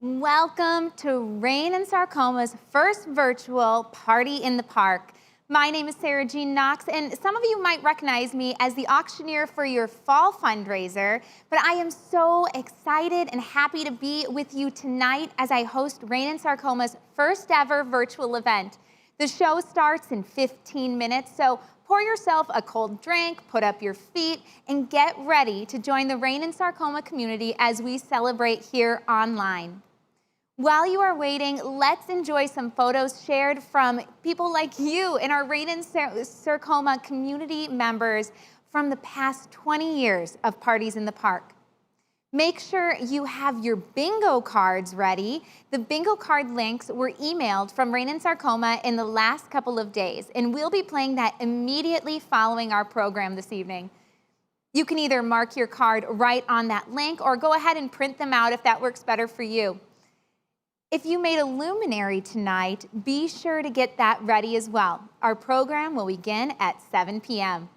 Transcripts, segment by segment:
Welcome to Rein and Sarcoma's first virtual Party in the Park. My name is Sarah Jean Knox, and some of you might recognize me as the auctioneer for your fall fundraiser, but I am so excited and happy to be with you tonight as I host Rein and Sarcoma's first ever virtual event. The show starts in 15 minutes, so pour yourself a cold drink, put up your feet, and get ready to join the Rein and Sarcoma community as we celebrate here online. While you are waiting, let's enjoy some photos shared from people like you and our Rein and Sarcoma community members from the past 20 years of Parties in the Park. Make sure you have your bingo cards ready. The bingo card links were emailed from Rein and Sarcoma in the last couple of days, and we'll be playing that immediately following our program this evening. You can either mark your card right on that link or go ahead and print them out if that works better for you. If you made a Luminary tonight, be sure to get that ready as well. Our program will begin at 7 p.m.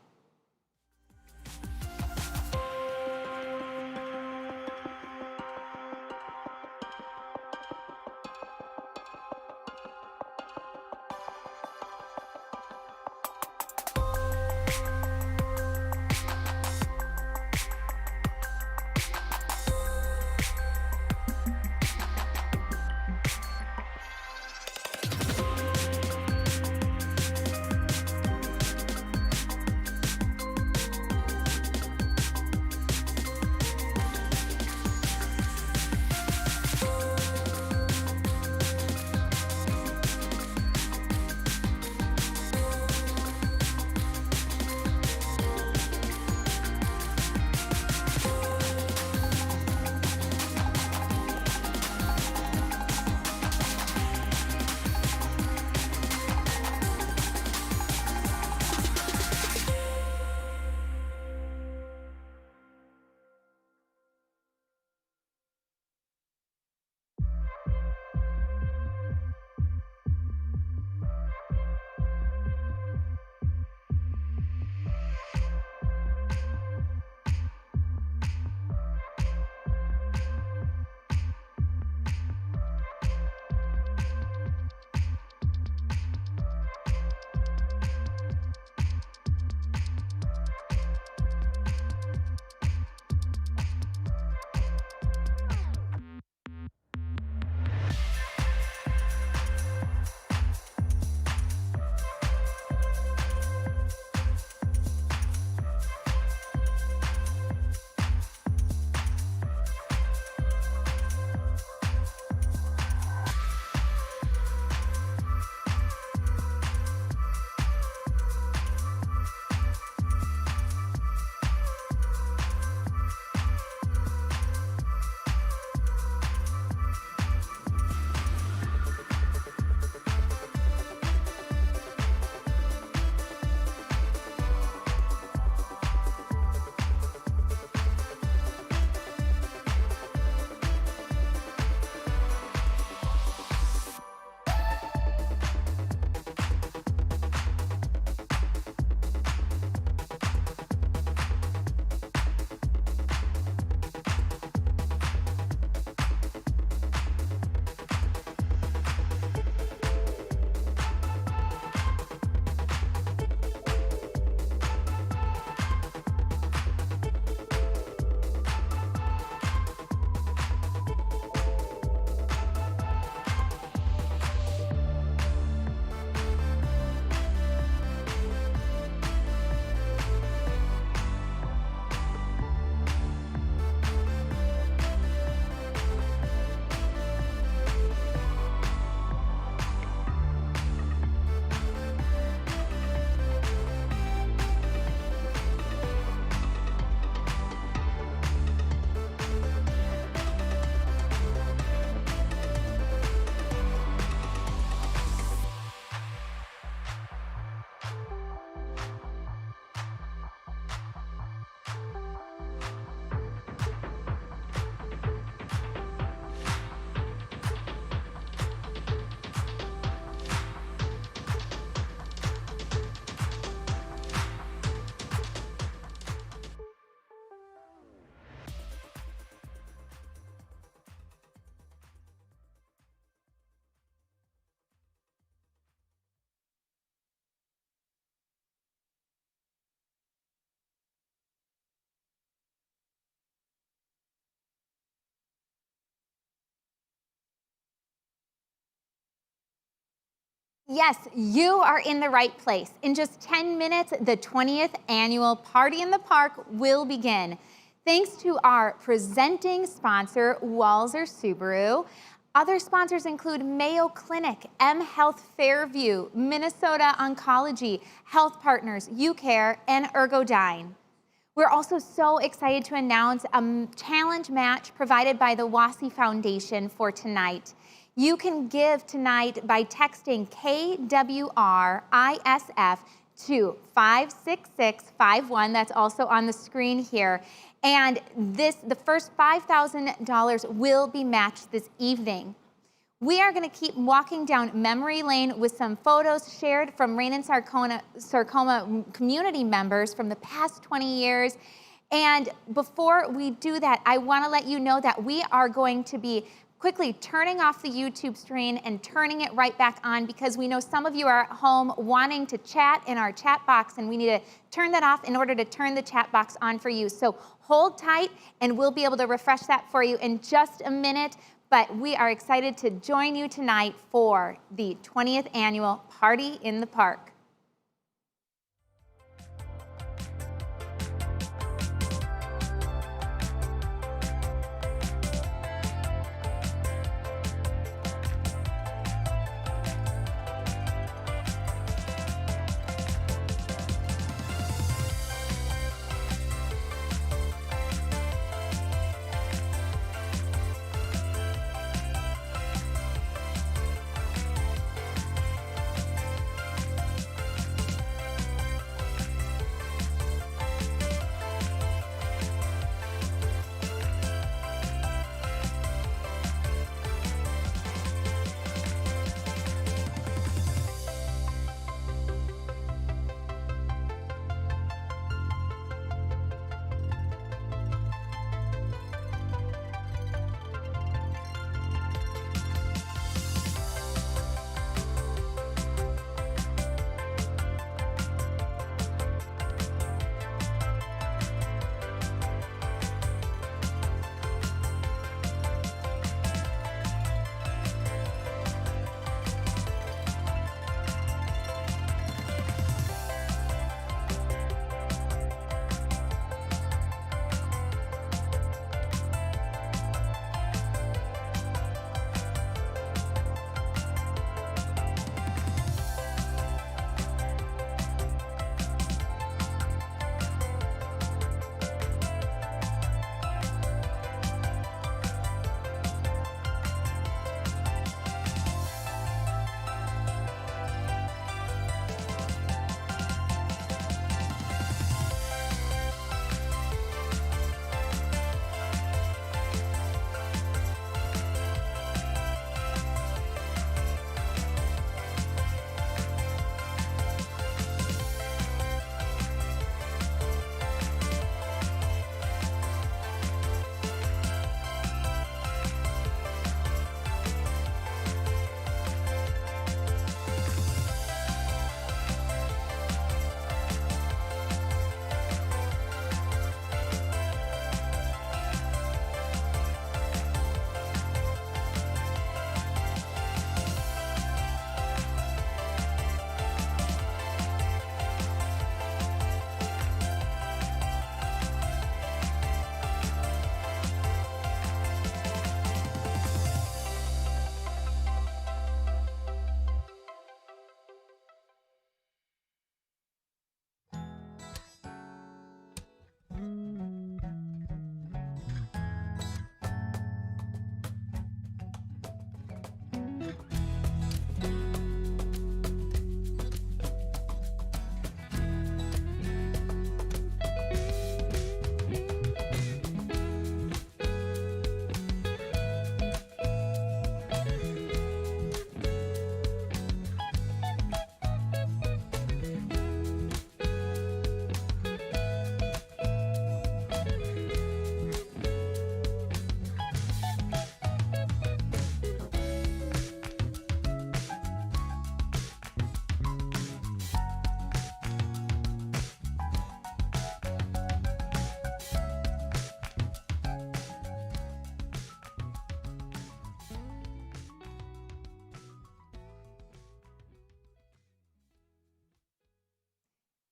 Yes, you are in the right place. In just 10 minutes, the 20th annual Party in the Park will begin. Thanks to our presenting sponsor, Walzer Subaru. Other sponsors include Mayo Clinic, M Health Fairview, Minnesota Oncology, Health Partners, UCare, and Ergodyne. We're also so excited to announce a challenge match provided by the WASI Foundation for tonight. You can give tonight by texting KWRISF to 56651. That's also on the screen here. And the first $5,000 will be matched this evening. We are going to keep walking down memory lane with some photos shared from Rein and Sarcoma community members from the past 20 years. And before we do that, I want to let you know that we are going to be quickly turning off the YouTube stream and turning it right back on, because we know some of you are at home wanting to chat in our chat box, and we need to turn that off in order to turn the chat box on for you. So hold tight and we'll be able to refresh that for you in just a minute. But we are excited to join you tonight for the 20th annual Party in the Park.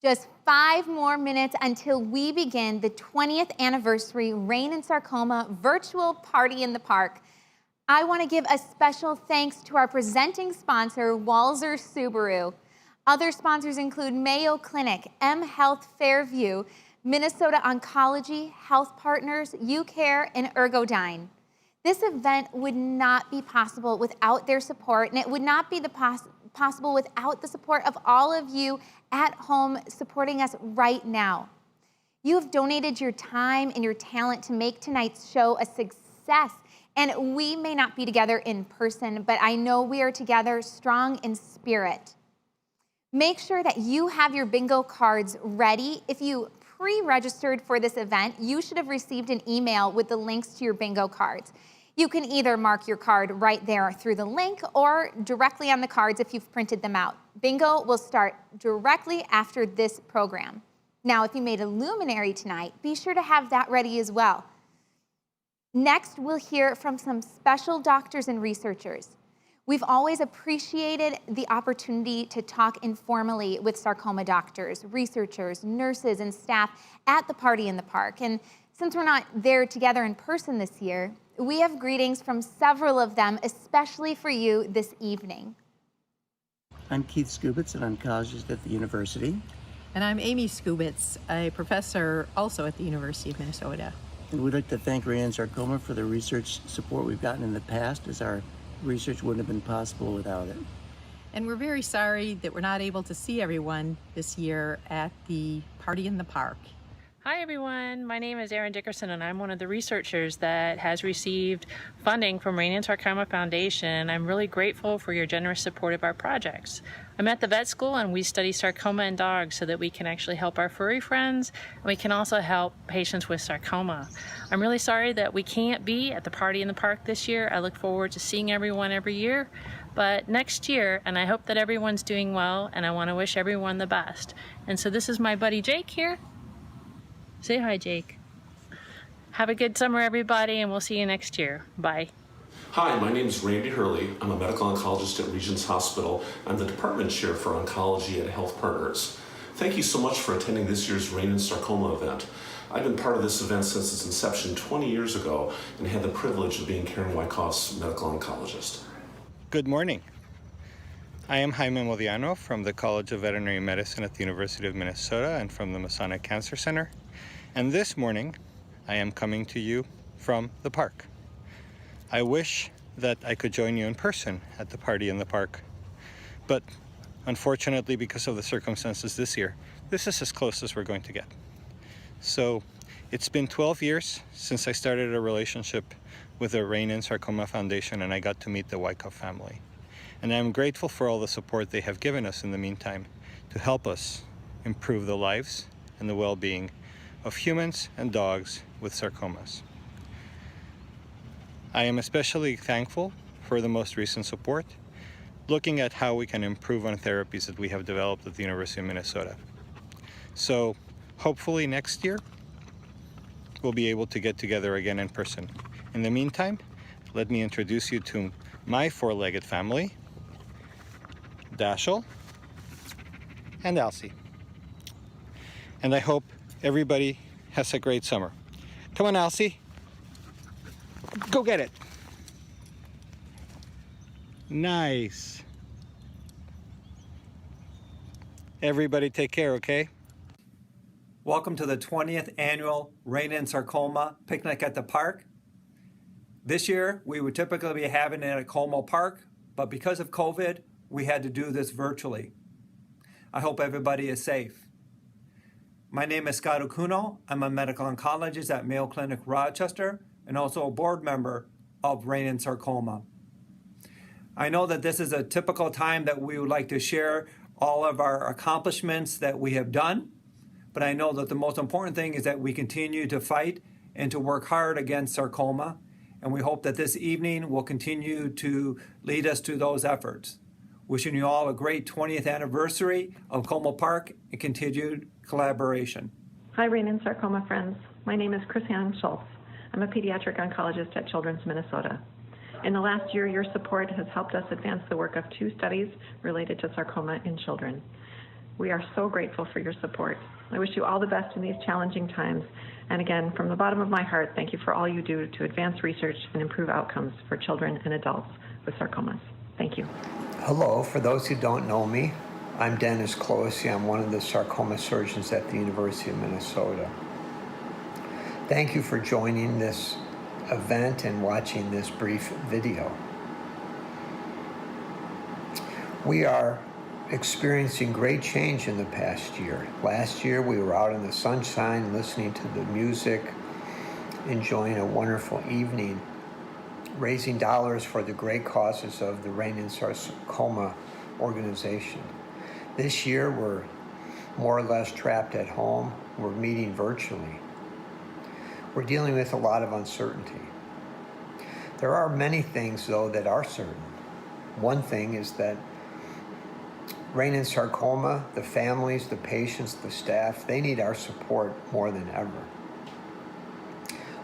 Just 5 more minutes until we begin the 20th anniversary Rein and Sarcoma virtual party in the park. I want to give a special thanks to our presenting sponsor, Walzer Subaru. Other sponsors include Mayo Clinic, M Health Fairview, Minnesota Oncology, Health Partners, UCare, and Ergodyne. This event would not be possible without their support, and it would not be possible without the support of all of you at home supporting us right now. You have donated your time and your talent to make tonight's show a success, and we may not be together in person, but I know we are together strong in spirit. Make sure that you have your bingo cards ready. If you pre-registered for this event, you should have received an email with the links to your bingo cards. You can either mark your card right there through the link or directly on the cards if you've printed them out. Bingo will start directly after this program. Now, if you made a Luminary tonight, be sure to have that ready as well. Next, we'll hear from some special doctors and researchers. We've always appreciated the opportunity to talk informally with sarcoma doctors, researchers, nurses, and staff at the Party in the Park. And since we're not there together in person this year, we have greetings from several of them, especially for you this evening. I'm Keith Skubitz, an oncologist at the university. And I'm Amy Skubitz, a professor also at the University of Minnesota. And we'd like to thank Rein and Sarcoma for the research support we've gotten in the past, as our research wouldn't have been possible without it. And we're very sorry that we're not able to see everyone this year at the Party in the Park. Hi everyone, my name is Erin Dickerson and I'm one of the researchers that has received funding from Rein and Sarcoma Foundation. I'm really grateful for your generous support of our projects. I'm at the vet school and we study sarcoma in dogs so that we can actually help our furry friends and we can also help patients with sarcoma. I'm really sorry that we can't be at the Party in the Park this year. I look forward to seeing everyone every year, but next year, and I hope that everyone's doing well and I want to wish everyone the best. And so this is my buddy Jake here. Say hi, Jake. Have a good summer, everybody, and we'll see you next year. Bye. Hi, my name is Randy Hurley. I'm a medical oncologist at Regents Hospital. I'm the department chair for oncology at Health Partners. Thank you so much for attending this year's Rein and Sarcoma event. I've been part of this event since its inception 20 years ago and had the privilege of being Karen Wyckoff's medical oncologist. Good morning. I am Jaime Modiano from the College of Veterinary Medicine at the University of Minnesota and from the Masonic Cancer Center. And this morning, I am coming to you from the park. I wish that I could join you in person at the Party in the Park, but unfortunately, because of the circumstances this year, this is as close as we're going to get. So it's been 12 years since I started a relationship with the Rein and Sarcoma Foundation and I got to meet the Wyckoff family. And I'm grateful for all the support they have given us in the meantime to help us improve the lives and the well-being of humans and dogs with sarcomas. I am especially thankful for the most recent support, looking at how we can improve on therapies that we have developed at the University of Minnesota. So hopefully next year, we'll be able to get together again in person. In the meantime, let me introduce you to my four-legged family, Dashiell and Elsie. And I hope everybody has a great summer. Come on, Elsie. Go get it. Nice. Everybody take care, okay? Welcome to the 20th annual Rein and Sarcoma Picnic at the Park. This year, we would typically be having it at Como Park, but because of COVID, we had to do this virtually. I hope everybody is safe. My name is Scott Okuno. I'm a medical oncologist at Mayo Clinic Rochester and also a board member of Rein and Sarcoma. I know that this is a typical time that we would like to share all of our accomplishments that we have done, but I know that the most important thing is that we continue to fight and to work hard against sarcoma, and we hope that this evening will continue to lead us to those efforts. Wishing you all a great 20th anniversary of Como Park and continued collaboration. Hi, Rein and Sarcoma friends. My name is Chris-Ann Schultz. I'm a pediatric oncologist at Children's Minnesota. In the last year, your support has helped us advance the work of 2 studies related to sarcoma in children. We are so grateful for your support. I wish you all the best in these challenging times. And again, from the bottom of my heart, thank you for all you do to advance research and improve outcomes for children and adults with sarcomas. Thank you. Hello, for those who don't know me, I'm Dennis Closey. I'm one of the sarcoma surgeons at the University of Minnesota. Thank you for joining this event and watching this brief video. We are experiencing great change in the past year. Last year we were out in the sunshine listening to the music, enjoying a wonderful evening, raising dollars for the great causes of the Rein and Sarcoma organization. This year we're more or less trapped at home. We're meeting virtually. We're dealing with a lot of uncertainty. There are many things, though, that are certain. One thing is that Rein and Sarcoma, the families, the patients, the staff, they need our support more than ever.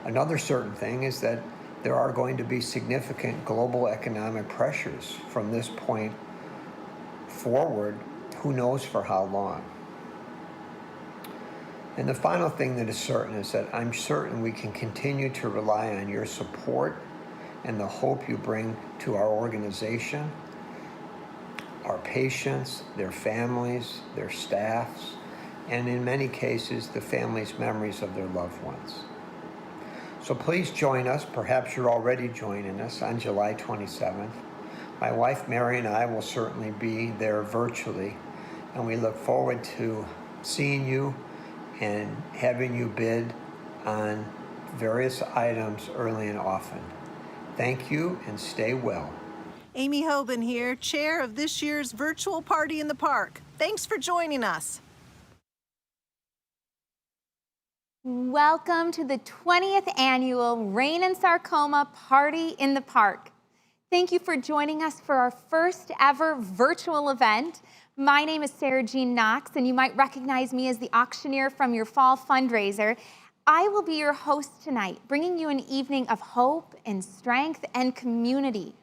Another certain thing is that there are going to be significant global economic pressures from this point forward, who knows for how long. And the final thing that is certain is that I'm certain we can continue to rely on your support and the hope you bring to our organization, our patients, their families, their staffs, and in many cases, the families' memories of their loved ones. So please join us, perhaps you're already joining us, on July 27th. My wife Mary and I will certainly be there virtually, and we look forward to seeing you and having you bid on various items early and often. Thank you and stay well. Amy Hoban here, chair of this year's virtual Party in the Park. Thanks for joining us. Welcome to the 20th annual Rein and Sarcoma Party in the Park. Thank you for joining us for our first ever virtual event. My name is Sarah Jean Knox, and you might recognize me as the auctioneer from your fall fundraiser. I will be your host tonight, bringing you an evening of hope and strength and community.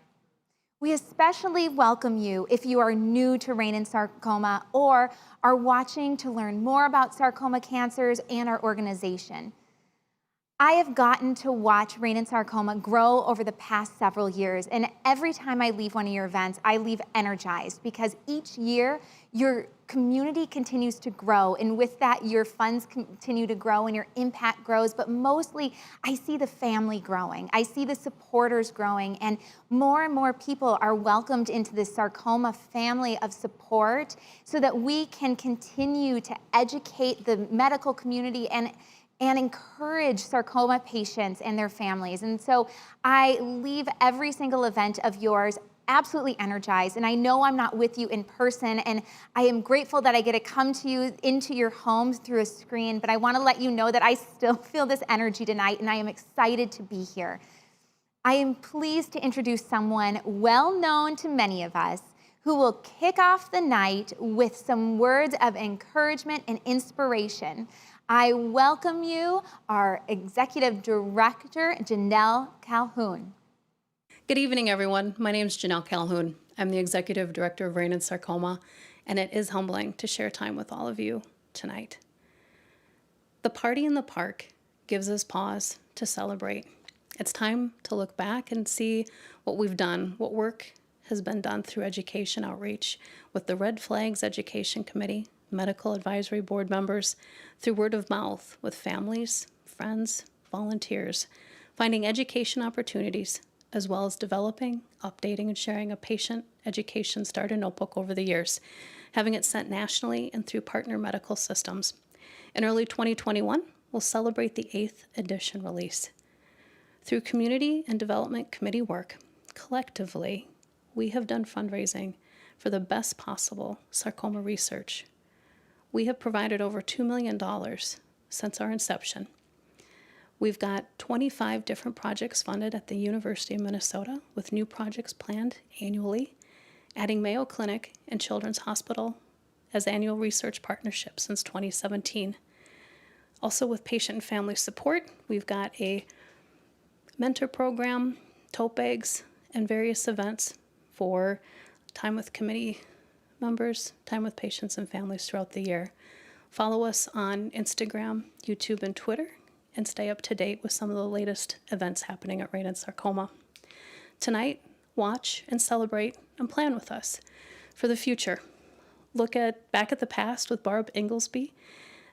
We especially welcome you if you are new to Rein and Sarcoma or are watching to learn more about sarcoma cancers and our organization. I have gotten to watch Rein and Sarcoma grow over the past several years, and every time I leave one of your events, I leave energized because each year your community continues to grow, and with that, your funds continue to grow and your impact grows, but mostly I see the family growing. I see the supporters growing, and more people are welcomed into this sarcoma family of support so that we can continue to educate the medical community and encourage sarcoma patients and their families. And so I leave every single event of yours absolutely energized, and I know I'm not with you in person, and I am grateful that I get to come to you into your homes through a screen, but I want to let you know that I still feel this energy tonight, and I am excited to be here. I am pleased to introduce someone well known to many of us who will kick off the night with some words of encouragement and inspiration. I welcome you, our Executive Director, Janelle Calhoun. Good evening, everyone. My name is Janelle Calhoun. I'm the Executive Director of Rein and Sarcoma, and it is humbling to share time with all of you tonight. The Party in the Park gives us pause to celebrate. It's time to look back and see what we've done, what work has been done through education outreach with the Red Flags Education Committee, Medical Advisory Board members, through word of mouth with families, friends, volunteers, finding education opportunities, as well as developing, updating, and sharing a patient education starter notebook over the years, having it sent nationally and through partner medical systems. In early 2021, we'll celebrate the 8th edition release. Through community and development committee work, collectively, we have done fundraising for the best possible sarcoma research. We have provided over $2 million since our inception. We've got 25 different projects funded at the University of Minnesota, with new projects planned annually, adding Mayo Clinic and Children's Hospital as annual research partnerships since 2017. Also with patient and family support, we've got a mentor program, tote bags, and various events for time with committee members, time with patients and families throughout the year. Follow us on Instagram, YouTube, and Twitter, and stay up to date with some of the latest events happening at Rein and Sarcoma. Tonight, watch and celebrate and plan with us for the future. Look back at the past with Barb Inglesby,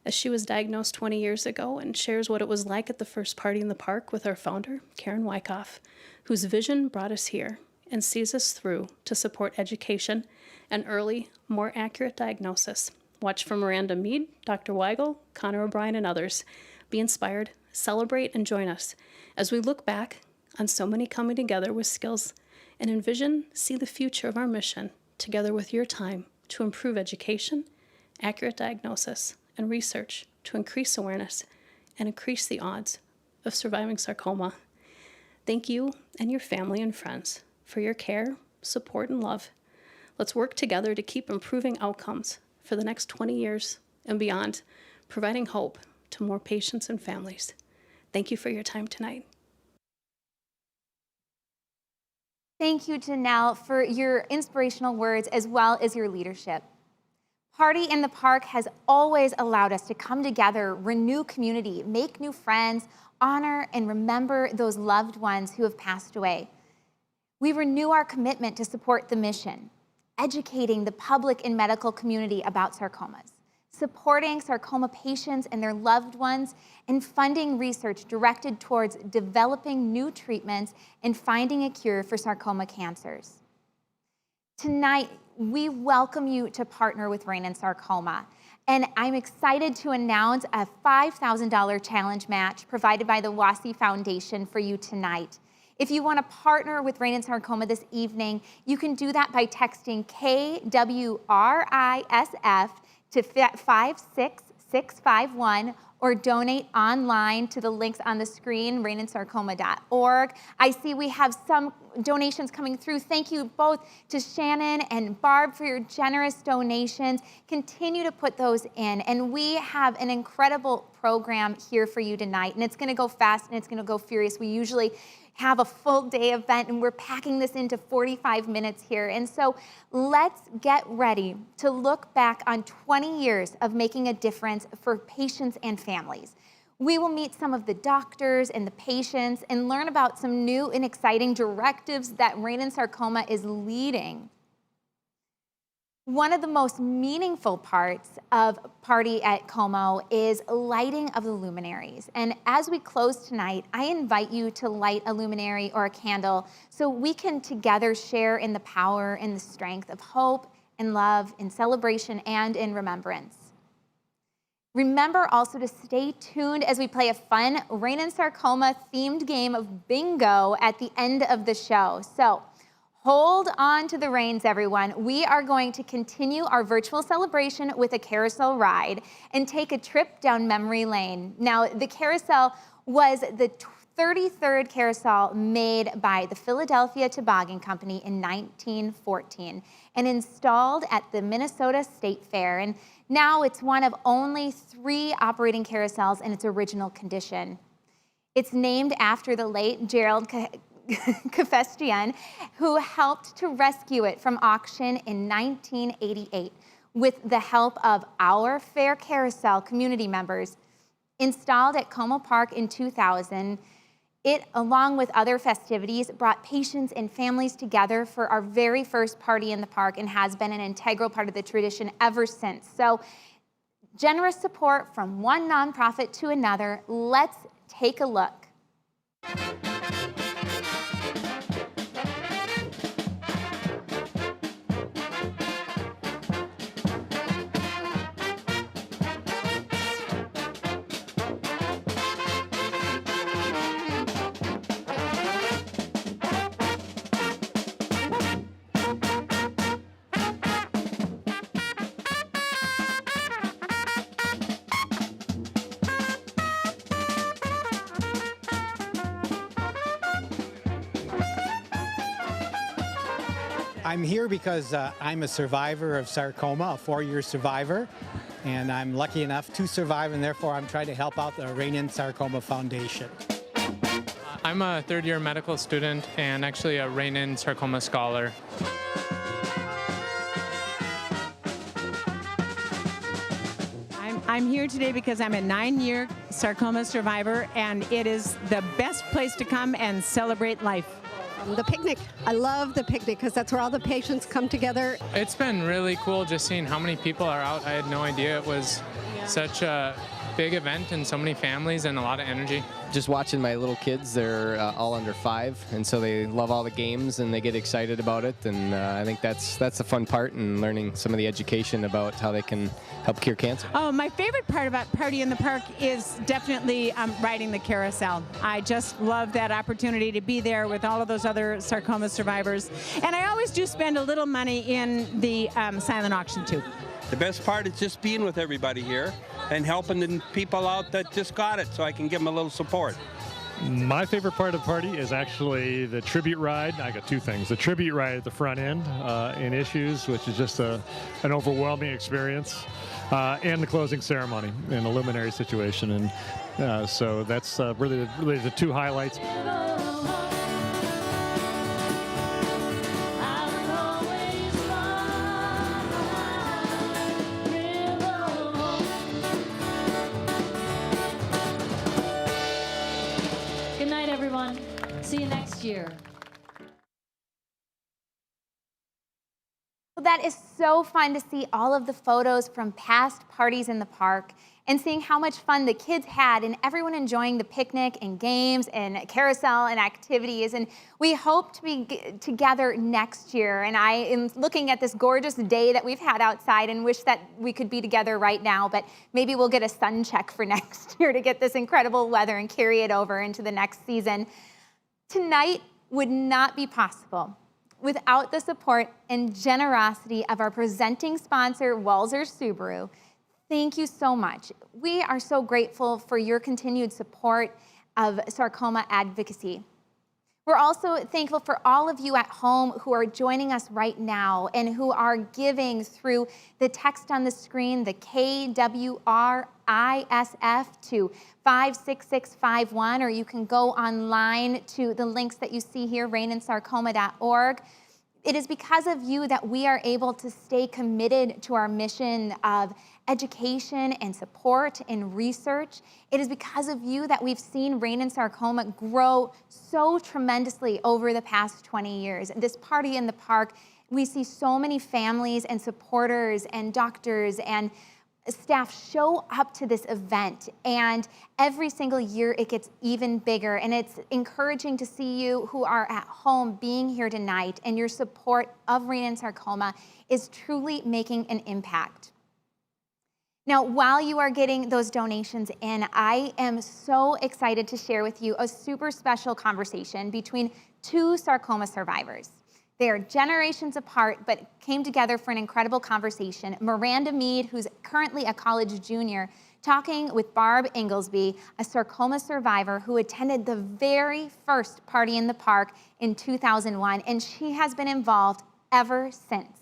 as she was diagnosed 20 years ago, and shares what it was like at the first party in the park with our founder, Karen Wyckoff, whose vision brought us here and sees us through to support education and early, more accurate diagnosis. Watch for Miranda Mead, Dr. Weigel, Connor O'Brien, and others. Be inspired, celebrate, and join us as we look back on so many coming together with skills and see the future of our mission together with your time to improve education, accurate diagnosis, and research to increase awareness and increase the odds of surviving sarcoma. Thank you and your family and friends for your care, support, and love. Let's work together to keep improving outcomes for the next 20 years and beyond, providing hope to more patients and families. Thank you for your time tonight. Thank you, Janelle, for your inspirational words as well as your leadership. Party in the Park has always allowed us to come together, renew community, make new friends, honor and remember those loved ones who have passed away. We renew our commitment to support the mission, educating the public and medical community about sarcomas, supporting sarcoma patients and their loved ones, and funding research directed towards developing new treatments and finding a cure for sarcoma cancers. Tonight, we welcome you to partner with Rein and Sarcoma, and I'm excited to announce a $5,000 challenge match provided by the WASI Foundation for you tonight. If you want to partner with Rein and Sarcoma this evening, you can do that by texting KWRISF to 56651 or donate online to the links on the screen, reinandsarcoma.org. I see we have some donations coming through. Thank you both to Shannon and Barb for your generous donations. Continue to put those in. And we have an incredible program here for you tonight. And it's going to go fast and it's going to go furious. We usually have a full day event and we're packing this into 45 minutes here. And so let's get ready to look back on 20 years of making a difference for patients and families. We will meet some of the doctors and the patients and learn about some new and exciting directives that Rein and Sarcoma is leading. One of the most meaningful parts of Party at Como is lighting of the luminaries. And as we close tonight, I invite you to light a luminary or a candle so we can together share in the power and the strength of hope and love, in celebration and in remembrance. Remember also to stay tuned as we play a fun Rein and Sarcoma themed game of bingo at the end of the show. So hold on to the reins, everyone. We are going to continue our virtual celebration with a carousel ride and take a trip down memory lane. Now, the carousel was the 33rd carousel made by the Philadelphia Toboggan Company in 1914 and installed at the Minnesota State Fair. And now it's one of only 3 operating carousels in its original condition. It's named after the late Gerald Kafestian, who helped to rescue it from auction in 1988 with the help of our Fair Carousel community members. Installed at Como Park in 2000, it, along with other festivities, brought patients and families together for our very first party in the park and has been an integral part of the tradition ever since. So, generous support from one nonprofit to another. Let's take a look. I'm here because I'm a survivor of sarcoma, a 4-year survivor, and I'm lucky enough to survive, and therefore I'm trying to help out the Rein and Sarcoma Foundation. I'm a 3rd-year medical student and actually a Rein and Sarcoma scholar. I'm here today because I'm a 9-year sarcoma survivor, and it is the best place to come and celebrate life. The picnic. I love the picnic because that's where all the patients come together. It's been really cool just seeing how many people are out. I had no idea it was such a big event and so many families and a lot of energy. Just watching my little kids, they're all under 5, and so they love all the games and they get excited about it, and I think that's the fun part, and learning some of the education about how they can help cure cancer. Oh, my favorite part about Party in the Park is definitely riding the carousel. I just love that opportunity to be there with all of those other sarcoma survivors, and I always do spend a little money in the silent auction too. The best part is just being with everybody here and helping the people out that just got it, so I can give them a little support. My favorite part of the party is actually the tribute ride. I got 2 things. The tribute ride at the front end in Issues, which is just an overwhelming experience, and the closing ceremony in the Luminary situation. And so that's really the 2 highlights. Good night, everyone. See you next year. Well, that is so fun to see all of the photos from past parties in the park and seeing how much fun the kids had and everyone enjoying the picnic and games and carousel and activities. And we hope to be together next year. And I am looking at this gorgeous day that we've had outside and wish that we could be together right now, but maybe we'll get a sun check for next year to get this incredible weather and carry it over into the next season. Tonight would not be possible without the support and generosity of our presenting sponsor, Walser Subaru. Thank you so much. We are so grateful for your continued support of sarcoma advocacy. We're also thankful for all of you at home who are joining us right now and who are giving through the text on the screen, the KWRISF to 56651, or you can go online to the links that you see here, reininSarcoma.org. It is because of you that we are able to stay committed to our mission of education and support and research. It is because of you that we've seen Rein in Sarcoma grow so tremendously over the past 20 years. This Party in the Park, we see so many families and supporters and doctors and staff show up to this event, and every single year it gets even bigger, and it's encouraging to see you who are at home being here tonight, and your support of Rein in Sarcoma is truly making an impact. Now, while you are getting those donations in, I am so excited to share with you a super special conversation between 2 sarcoma survivors. They are generations apart, but came together for an incredible conversation. Miranda Mead, who's currently a college junior, talking with Barb Inglesby, a sarcoma survivor who attended the very first Party in the Park in 2001, and she has been involved ever since.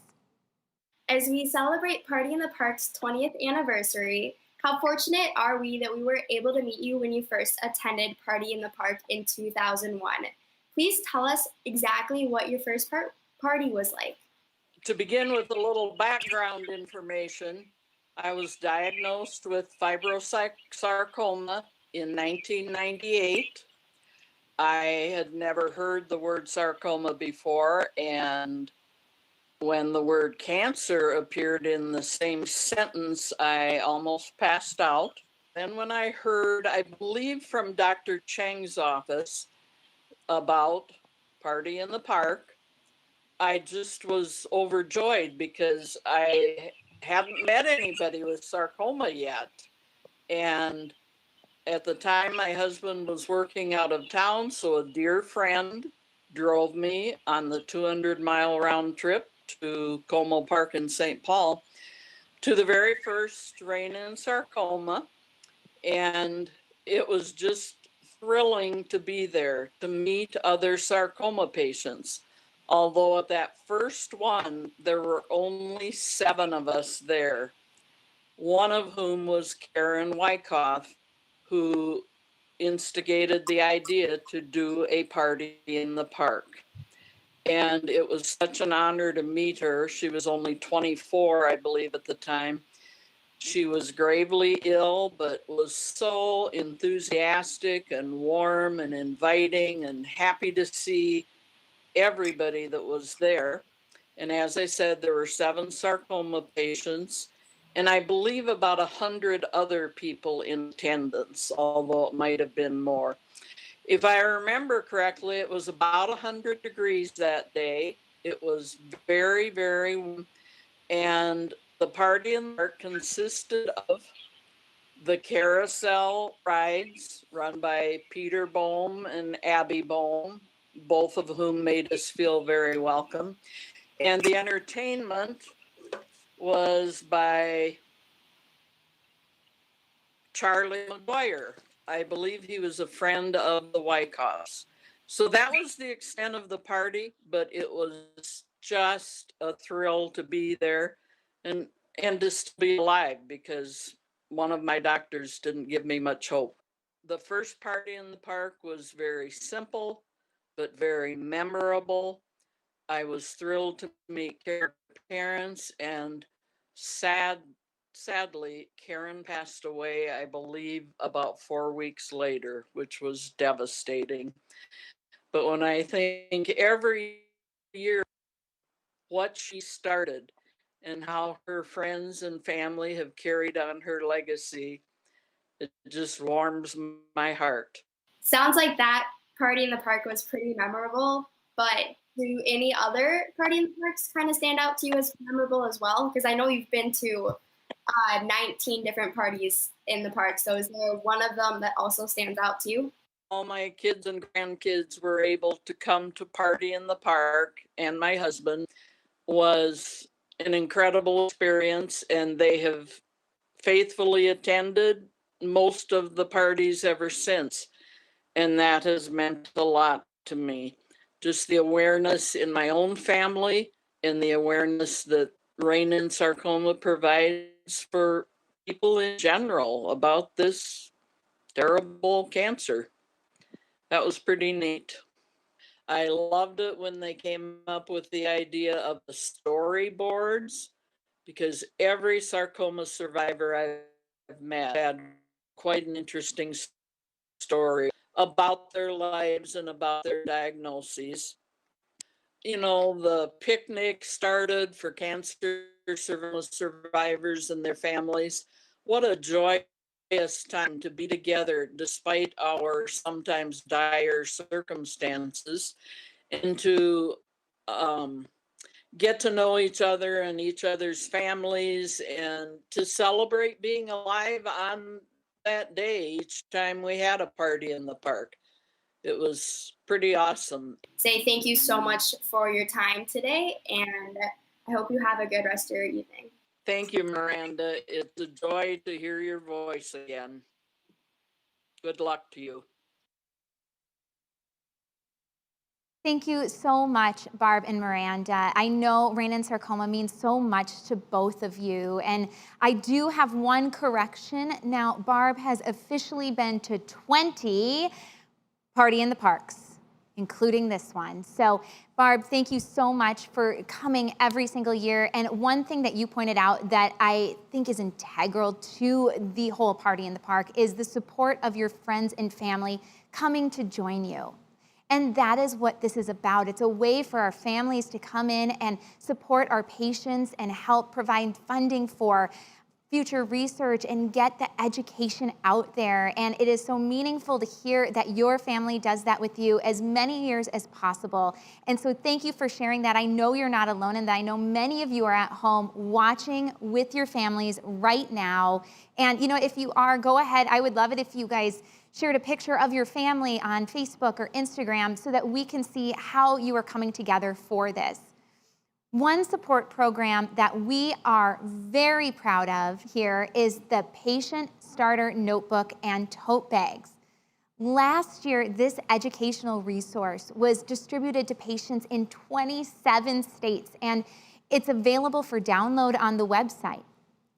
As we celebrate Party in the Park's 20th anniversary, how fortunate are we that we were able to meet you when you first attended Party in the Park in 2001. Please tell us exactly what your first party was like. To begin with a little background information, I was diagnosed with fibrosarcoma in 1998. I had never heard the word sarcoma before, and when the word cancer appeared in the same sentence, I almost passed out. Then when I heard, I believe from Dr. Cheng's office, about Party in the Park, I just was overjoyed because I hadn't met anybody with sarcoma yet. And at the time, my husband was working out of town, so a dear friend drove me on the 200-mile round trip to Como Park in St. Paul to the very first Rein in Sarcoma. And it was just thrilling to be there, to meet other sarcoma patients. Although at that first one, there were only 7 of us there, one of whom was Karen Wyckoff, who instigated the idea to do a Party in the Park. And it was such an honor to meet her. She was only 24, I believe, at the time. She was gravely ill, but was so enthusiastic and warm and inviting and happy to see everybody that was there. And as I said, there were 7 sarcoma patients, and I believe about 100 other people in attendance, although it might have been more. If I remember correctly, it was about 100 degrees that day. It was very, very warm, and the party in the park consisted of the carousel rides run by Peter Bohm and Abby Bohm, both of whom made us feel very welcome. And the entertainment was by Charlie McGuire. I believe he was a friend of the Wyckoffs. So that was the extent of the party, but it was just a thrill to be there and just be alive, because one of my doctors didn't give me much hope. The first party in the park was very simple, but very memorable. I was thrilled to meet Karen's parents, and sadly, Karen passed away, I believe, about 4 weeks later, which was devastating. But when I think every year what she started and how her friends and family have carried on her legacy, it just warms my heart. Sounds like that party in the park was pretty memorable, but do any other party in the parks kind of stand out to you as memorable as well? Because I know you've been to 19 different parties in the park. So is there one of them that also stands out to you? All my kids and grandkids were able to come to party in the park, and my husband was an incredible experience, and they have faithfully attended most of the parties ever since. And that has meant a lot to me. Just the awareness in my own family and the awareness that Rein and Sarcoma provides for people in general about this terrible cancer. That was pretty neat. I loved it when they came up with the idea of the storyboards, because every sarcoma survivor I've met had quite an interesting story about their lives and about their diagnoses. You know, the picnic started for cancer survivors and their families. What a joyous time to be together despite our sometimes dire circumstances, and to get to know each other and each other's families, and to celebrate being alive on that day each time we had a party in the park. It was pretty awesome. Say thank you so much for your time today, and I hope you have a good rest of your evening. Thank you, Miranda. It's a joy to hear your voice again. Good luck to you. Thank you so much, Barb and Miranda. I know Rein and Sarcoma means so much to both of you. And I do have one correction. Now, Barb has officially been to 20 Party in the Parks, including this one. So, Barb, thank you so much for coming every single year. And one thing that you pointed out that I think is integral to the whole Party in the Park is the support of your friends and family coming to join you. And that is what this is about. It's a way for our families to come in and support our patients and help provide funding for future research and get the education out there. And it is so meaningful to hear that your family does that with you as many years as possible. And so thank you for sharing that. I know you're not alone, and I know many of you are at home watching with your families right now. And you know, if you are, go ahead. I would love it if you guys shared a picture of your family on Facebook or Instagram so that we can see how you are coming together for this. One support program that we are very proud of here is the Patient Starter Notebook and Tote Bags. Last year, this educational resource was distributed to patients in 27 states, and it's available for download on the website.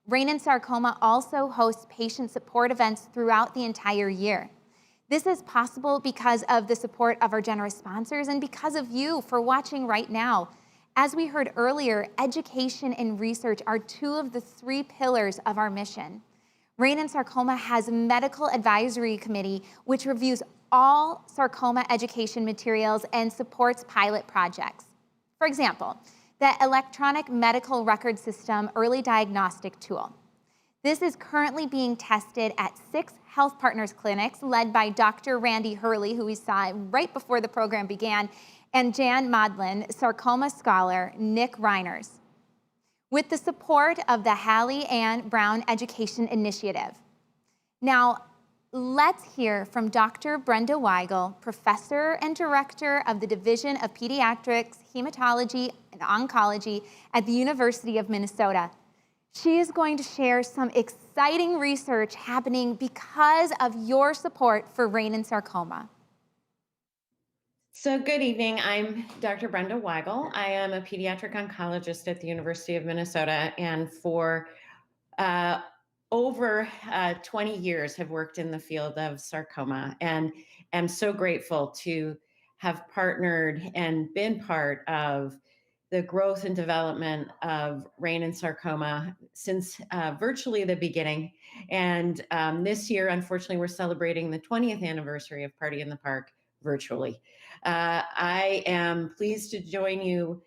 Rein and Sarcoma also hosts patient support events throughout the entire year. This is possible because of the support of our generous sponsors and because of you for watching right now. As we heard earlier, education and research are two of the three pillars of our mission. Rein and Sarcoma has a medical advisory committee which reviews all sarcoma education materials and supports pilot projects. For example, the electronic medical record system early diagnostic tool. This is currently being tested at 6 Health Partners clinics led by Dr. Randy Hurley, who we saw right before the program began, and Jan Modlin, sarcoma scholar Nick Reiners, with the support of the Hallie Ann Brown Education Initiative. Now, let's hear from Dr. Brenda Weigel, Professor and Director of the Division of Pediatrics, Hematology, and Oncology at the University of Minnesota. She is going to share some exciting research happening because of your support for Rein and Sarcoma. So good evening. I'm Dr. Brenda Weigel. I am a pediatric oncologist at the University of Minnesota, and for over 20 years have worked in the field of sarcoma, and am so grateful to have partnered and been part of the growth and development of Rein and Sarcoma since virtually the beginning. And this year, unfortunately, we're celebrating the 20th anniversary of Party in the Park virtually. I am pleased to join you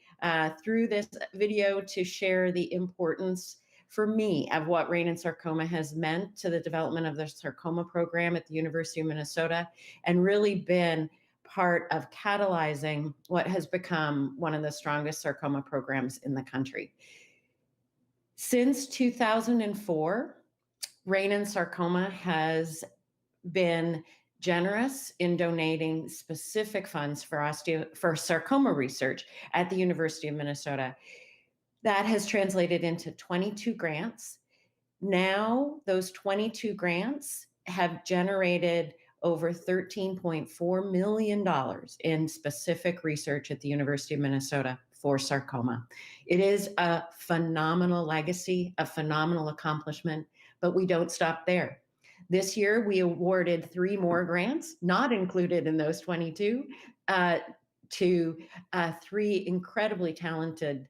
through this video to share the importance for me of what Rein and Sarcoma has meant to the development of the sarcoma program at the University of Minnesota, and really been part of catalyzing what has become one of the strongest sarcoma programs in the country. Since 2004, Rein and Sarcoma has been generous in donating specific funds for sarcoma research at the University of Minnesota. That has translated into 22 grants. Now, those 22 grants have generated over $13.4 million in specific research at the University of Minnesota for sarcoma. It is a phenomenal legacy, a phenomenal accomplishment, but we don't stop there. This year, we awarded 3 more grants, not included in those 22, to 3 incredibly talented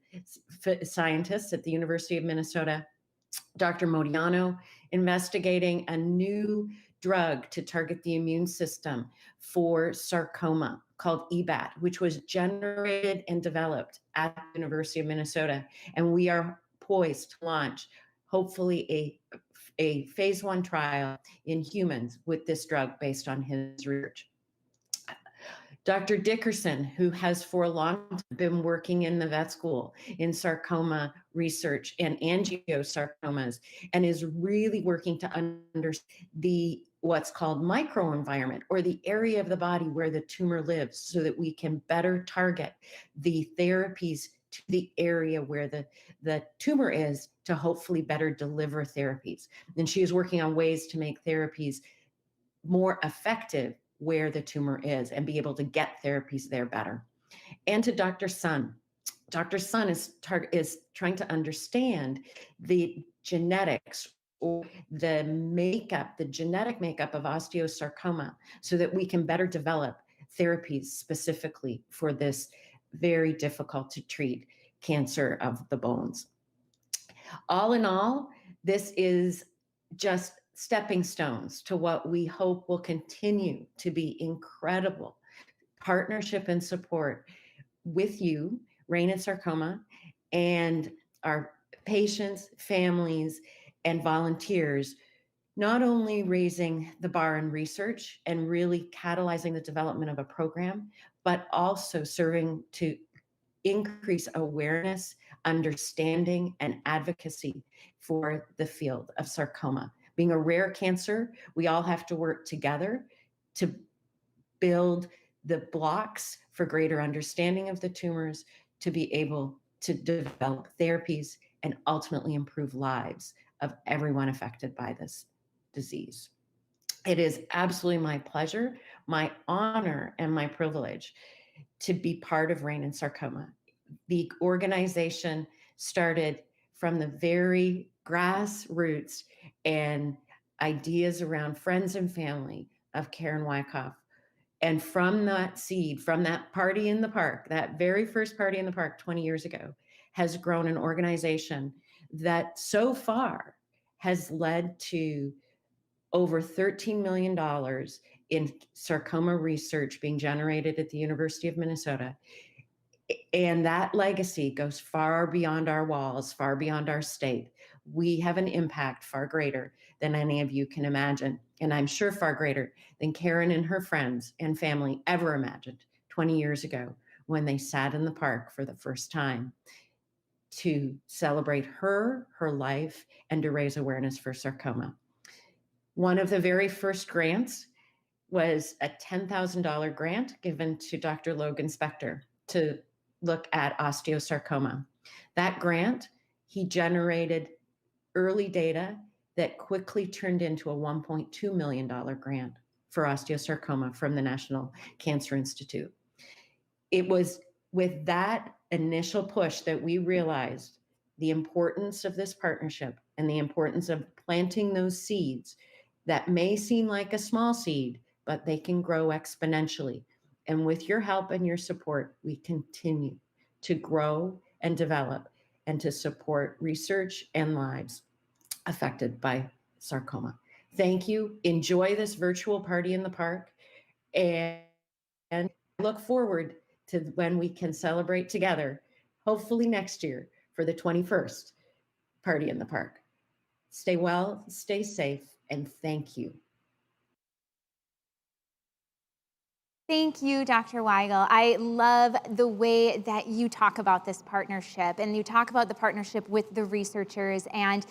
scientists at the University of Minnesota. Dr. Modiano, investigating a new drug to target the immune system for sarcoma called EBAT, which was generated and developed at the University of Minnesota. And we are poised to launch, hopefully, a phase 1 trial in humans with this drug based on his research. Dr. Dickerson, who has for a long time been working in the vet school in sarcoma research and angiosarcomas, and is really working to understand what's called microenvironment, or the area of the body where the tumor lives, so that we can better target the therapies to the area where the tumor is, to hopefully better deliver therapies. And she is working on ways to make therapies more effective where the tumor is and be able to get therapies there better. And to Dr. Sun. Dr. Sun is trying to understand the genetics, or the makeup, the genetic makeup of osteosarcoma, so that we can better develop therapies specifically for this very difficult to treat cancer of the bones. All in all, this is just stepping stones to what we hope will continue to be incredible partnership and support with you, Rein and Sarcoma, and our patients, families, and volunteers, not only raising the bar in research and really catalyzing the development of a program, but also serving to increase awareness, understanding, and advocacy for the field of sarcoma. Being a rare cancer, we all have to work together to build the blocks for greater understanding of the tumors, to be able to develop therapies and ultimately improve lives of everyone affected by this disease. It is absolutely my pleasure, my honor, and my privilege to be part of Rein and Sarcoma. The organization started from the very grassroots and ideas around friends and family of Karen Wyckoff, And from that seed, from that party in the park, that very first party in the park 20 years ago, has grown an organization that so far has led to over $13 million in sarcoma research being generated at the University of Minnesota. And that legacy goes far beyond our walls, far beyond our state. We have an impact far greater than any of you can imagine. And I'm sure far greater than Karen and her friends and family ever imagined 20 years ago when they sat in the park for the first time to celebrate her life, and to raise awareness for sarcoma. One of the very first grants was a $10,000 grant given to Dr. Logan Spector to look at osteosarcoma. That grant, he generated early data that quickly turned into a $1.2 million grant for osteosarcoma from the National Cancer Institute. It was with that initial push that we realized the importance of this partnership and the importance of planting those seeds that may seem like a small seed, but they can grow exponentially. And with your help and your support, we continue to grow and develop and to support research and lives affected by sarcoma. Thank you. Enjoy this virtual party in the park, and look forward to when we can celebrate together, hopefully next year, for the 21st Party in the Park. Stay well, stay safe, and thank you. Thank you, Dr. Weigel. I love the way that you talk about this partnership, and you talk about the partnership with the researchers. And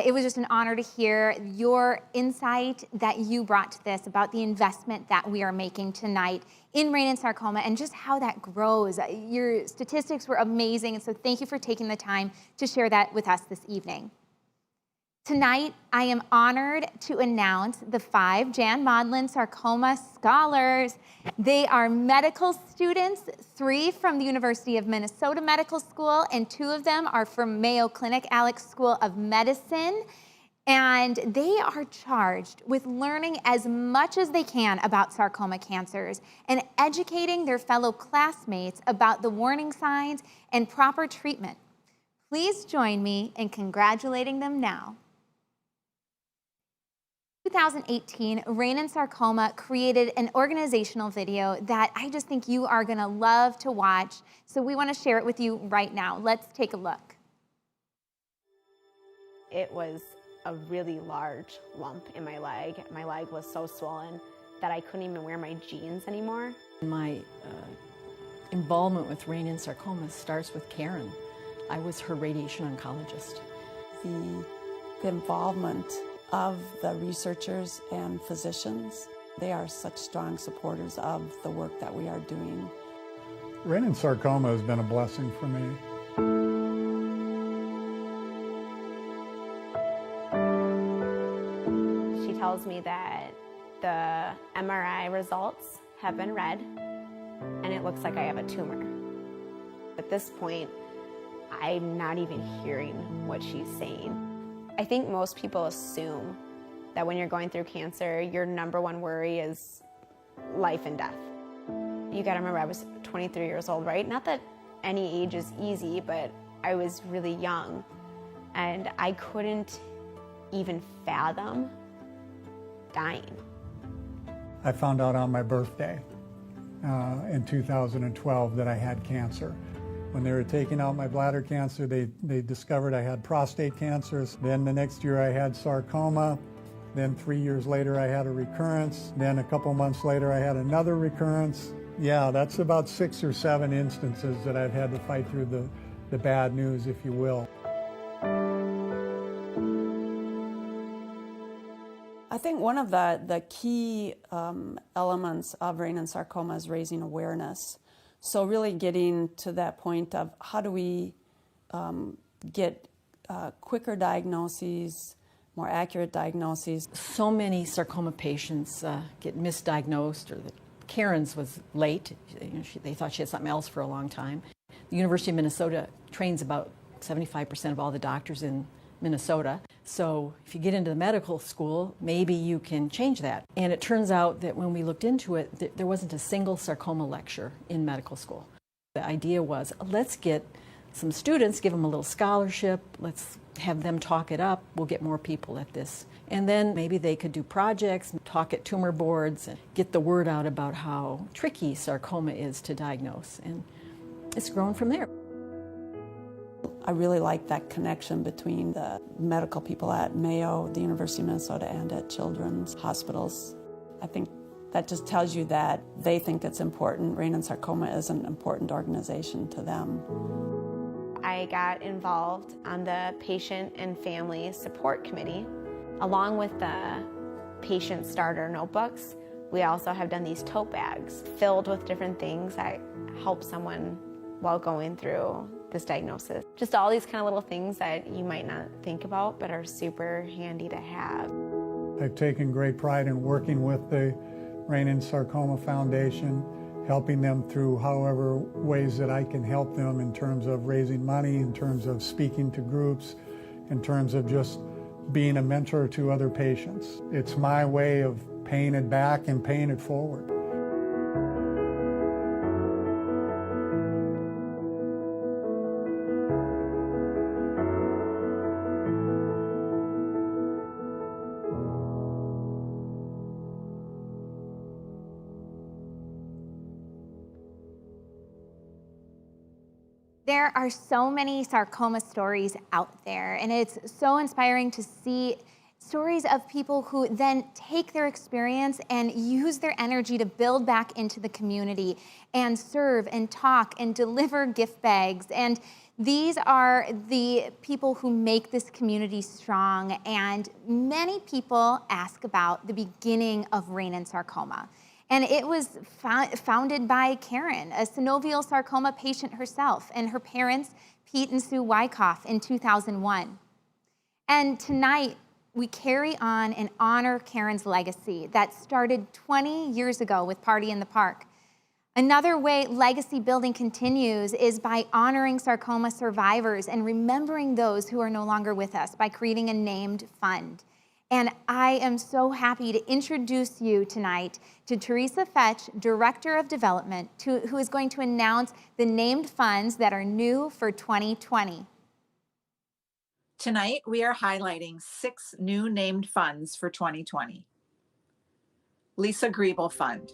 it was just an honor to hear your insight that you brought to this about the investment that we are making tonight in Rein and sarcoma and just how that grows. Your statistics were amazing, and so thank you for taking the time to share that with us this evening. Tonight, I am honored to announce the 5 Jan Modlin Sarcoma Scholars. They are medical students, 3 from the University of Minnesota Medical School, and 2 of them are from Mayo Clinic Alex School of Medicine. And they are charged with learning as much as they can about sarcoma cancers and educating their fellow classmates about the warning signs and proper treatment. Please join me in congratulating them now. 2018, Rein and Sarcoma created an organizational video that I just think you are going to love to watch. So we want to share it with you right now. Let's take a look. It was a really large lump in my leg. My leg was so swollen that I couldn't even wear my jeans anymore. My involvement with Rein and Sarcoma starts with Karen. I was her radiation oncologist. The involvement of the researchers and physicians, they are such strong supporters of the work that we are doing. Rein and sarcoma has been a blessing for me. She tells me that the MRI results have been read and it looks like I have a tumor. At this point, I'm not even hearing what she's saying. I think most people assume that when you're going through cancer, your #1 worry is life and death. You gotta remember, I was 23 years old, right? Not that any age is easy, but I was really young and I couldn't even fathom dying. I found out on my birthday in 2012 that I had cancer. When they were taking out my bladder cancer, they discovered I had prostate cancer. Then the next year I had sarcoma. Then 3 years later I had a recurrence. Then a couple months later I had another recurrence. Yeah, that's about 6 or 7 instances that I've had to fight through the bad news, if you will. I think one of the key elements of Rein and sarcoma is raising awareness. So really getting to that point of how do we get quicker diagnoses, more accurate diagnoses. So many sarcoma patients get misdiagnosed, or Karen's was late. They thought she had something else for a long time. The University of Minnesota trains about 75% of all the doctors in Minnesota. So if you get into the medical school, maybe you can change that. And it turns out that when we looked into it, there wasn't a single sarcoma lecture in medical school. The idea was, let's get some students, give them a little scholarship, let's have them talk it up, we'll get more people at this. And then maybe they could do projects, talk at tumor boards, and get the word out about how tricky sarcoma is to diagnose. And it's grown from there. I really like that connection between the medical people at Mayo, the University of Minnesota, and at children's hospitals. I think that just tells you that they think it's important. Rein and Sarcoma is an important organization to them. I got involved on the Patient and Family Support Committee. Along with the patient starter notebooks, we also have done these tote bags filled with different things that help someone while going through this diagnosis. Just all these kind of little things that you might not think about but are super handy to have. I've taken great pride in working with the Rein and Sarcoma Foundation, helping them through however ways that I can help them in terms of raising money, in terms of speaking to groups, in terms of just being a mentor to other patients. It's my way of paying it back and paying it forward. There are so many sarcoma stories out there, and it's so inspiring to see stories of people who then take their experience and use their energy to build back into the community and serve and talk and deliver gift bags. And these are the people who make this community strong. And many people ask about the beginning of Rein and Sarcoma. And it was founded by Karen, a synovial sarcoma patient herself, and her parents, Pete and Sue Wyckoff, in 2001. And tonight, we carry on and honor Karen's legacy that started 20 years ago with Party in the Park. Another way legacy building continues is by honoring sarcoma survivors and remembering those who are no longer with us by creating a named fund. And I am so happy to introduce you tonight to Teresa Fetch, Director of Development, who is going to announce the named funds that are new for 2020. Tonight, we are highlighting 6 new named funds for 2020. Lisa Griebel Fund.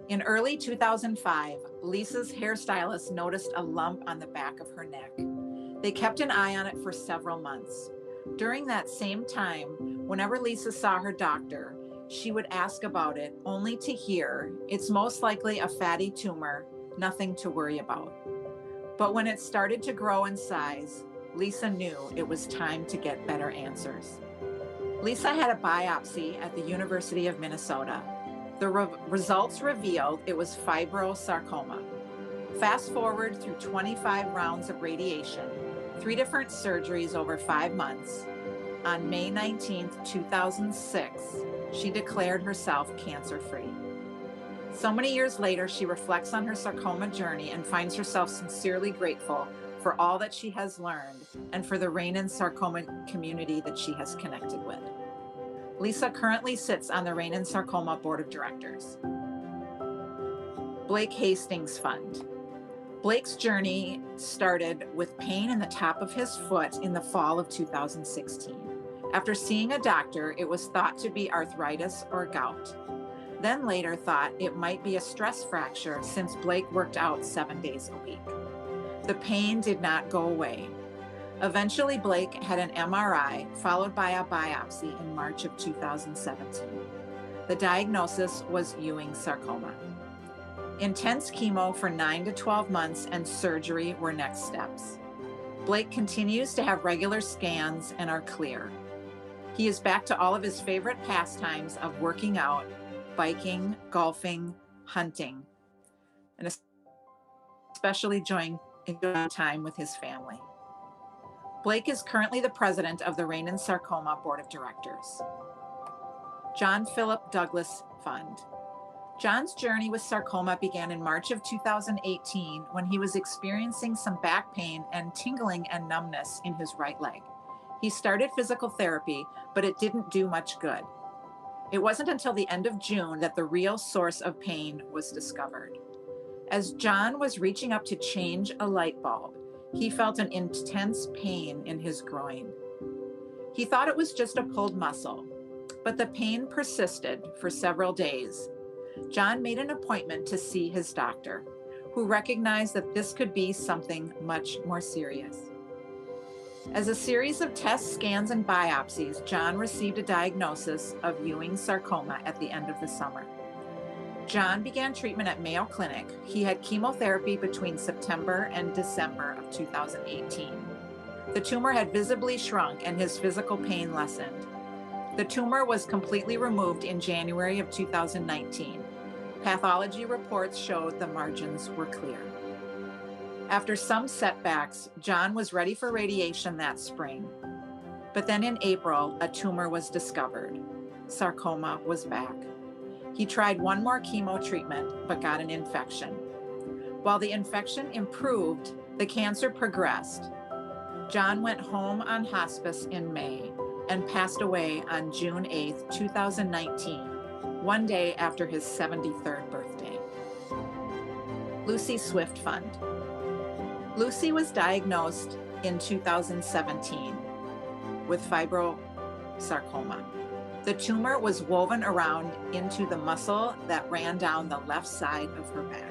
In early 2005, Lisa's hairstylist noticed a lump on the back of her neck. They kept an eye on it for several months. During that same time, whenever Lisa saw her doctor, she would ask about it, only to hear, "It's most likely a fatty tumor, nothing to worry about." But when it started to grow in size, Lisa knew it was time to get better answers. Lisa had a biopsy at the University of Minnesota. The results revealed it was fibrosarcoma. Fast forward through 25 rounds of radiation, 3 different surgeries over 5 months. On May 19, 2006, she declared herself cancer-free. So many years later, she reflects on her sarcoma journey and finds herself sincerely grateful for all that she has learned and for the Rein and Sarcoma community that she has connected with. Lisa currently sits on the Rein and Sarcoma Board of Directors. Blake Hastings Fund. Blake's journey started with pain in the top of his foot in the fall of 2016. After seeing a doctor, it was thought to be arthritis or gout. Then later thought it might be a stress fracture since Blake worked out 7 days a week. The pain did not go away. Eventually, Blake had an MRI followed by a biopsy in March of 2017. The diagnosis was Ewing sarcoma. Intense chemo for 9 to 12 months and surgery were next steps. Blake continues to have regular scans and are clear. He is back to all of his favorite pastimes of working out, biking, golfing, hunting, and especially enjoying time with his family. Blake is currently the president of the Rein and Sarcoma Board of Directors. John Philip Douglas Fund. John's journey with sarcoma began in March of 2018 when he was experiencing some back pain and tingling and numbness in his right leg. He started physical therapy, but it didn't do much good. It wasn't until the end of June that the real source of pain was discovered. As John was reaching up to change a light bulb, he felt an intense pain in his groin. He thought it was just a pulled muscle, but the pain persisted for several days. John made an appointment to see his doctor, who recognized that this could be something much more serious. As a series of tests, scans, and biopsies, John received a diagnosis of Ewing's sarcoma at the end of the summer. John began treatment at Mayo Clinic. He had chemotherapy between September and December of 2018. The tumor had visibly shrunk and his physical pain lessened. The tumor was completely removed in January of 2019. Pathology reports showed the margins were clear. After some setbacks, John was ready for radiation that spring. But then in April, a tumor was discovered. Sarcoma was back. He tried one more chemo treatment, but got an infection. While the infection improved, the cancer progressed. John went home on hospice in May and passed away on June 8, 2019, one day after his 73rd birthday. Lucy Swift Fund. Lucy was diagnosed in 2017 with fibrosarcoma. The tumor was woven around into the muscle that ran down the left side of her back.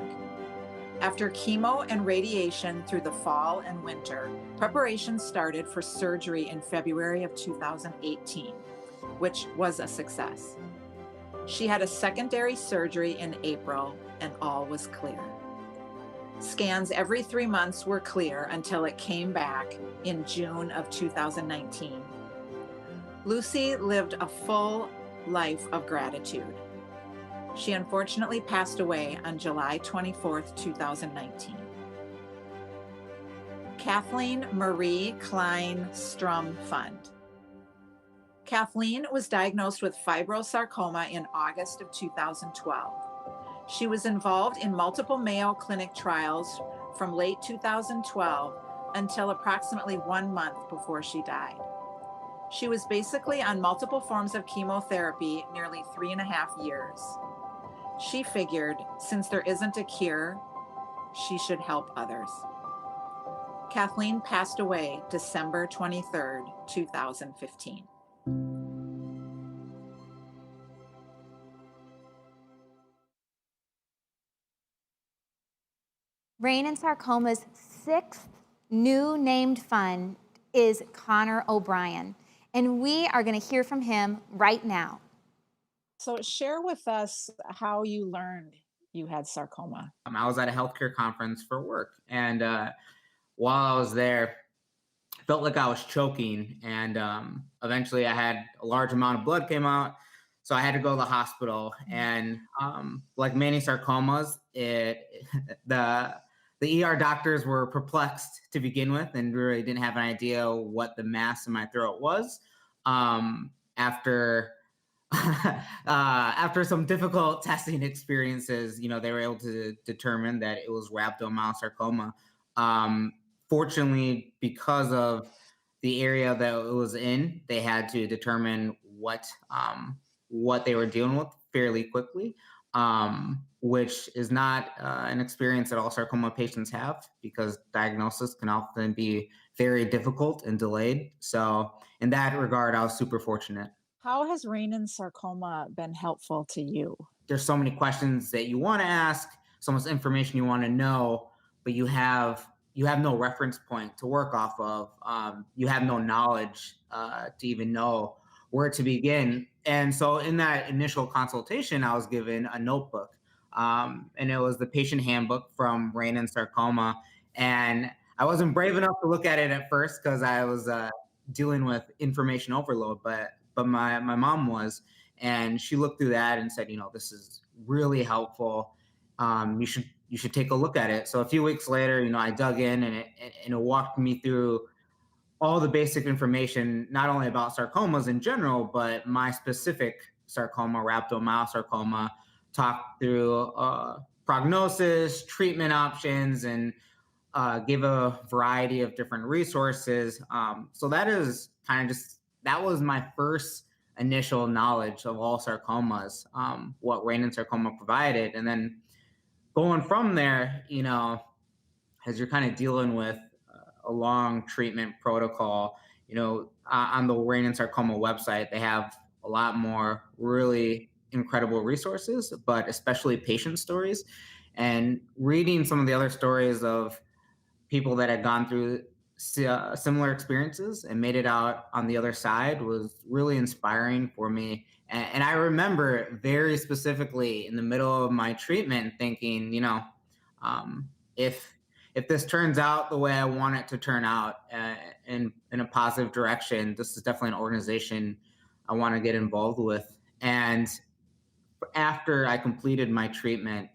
After chemo and radiation through the fall and winter, preparations started for surgery in February of 2018, which was a success. She had a secondary surgery in April, and all was clear. Scans every 3 months were clear until it came back in June of 2019. Lucy lived a full life of gratitude. She unfortunately passed away on July 24th, 2019. Kathleen Marie Klein Strum Fund. Kathleen was diagnosed with fibrosarcoma in August of 2012. She was involved in multiple Mayo Clinic trials from late 2012 until approximately 1 month before she died. She was basically on multiple forms of chemotherapy nearly 3.5 years. She figured, since there isn't a cure, she should help others. Kathleen passed away December 23rd, 2015. Rein and Sarcoma's 6th new named fund is Connor O'Brien, and we are going to hear from him right now. So share with us how you learned you had sarcoma. I was at a healthcare conference for work, and while I was there, I felt like I was choking, and eventually I had a large amount of blood came out, so I had to go to the hospital. And like many sarcomas, the ER doctors were perplexed to begin with and really didn't have an idea what the mass in my throat was. After some difficult testing experiences, they were able to determine that it was rhabdomyosarcoma. Fortunately, because of the area that it was in, they had to determine what they were dealing with fairly quickly, which is not an experience that all sarcoma patients have, because diagnosis can often be very difficult and delayed. So in that regard, I was super fortunate. How has Rein and sarcoma been helpful to you? There's so many questions that you want to ask, so much information you want to know, but you have no reference point to work off of. You have no knowledge to even know where to begin. And so in that initial consultation, I was given a notebook, and it was the patient handbook from Rein and Sarcoma. And I wasn't brave enough to look at it at first because I was dealing with information overload, but my mom was, and she looked through that and said, this is really helpful. You should take a look at it. So a few weeks later, I dug in, and it walked me through all the basic information, not only about sarcomas in general, but my specific sarcoma, rhabdomyosarcoma, talked through prognosis, treatment options, and gave a variety of different resources. So that is kind of that was my first initial knowledge of all sarcomas, what Rein and Sarcoma provided. And then going from there, as you're kind of dealing with a long treatment protocol, on the Rein and Sarcoma website, they have a lot more really incredible resources, but especially patient stories. And reading some of the other stories of people that had gone through similar experiences and made it out on the other side was really inspiring for me. And I remember very specifically in the middle of my treatment thinking, if this turns out the way I want it to turn out in a positive direction, this is definitely an organization I want to get involved with. And after I completed my treatment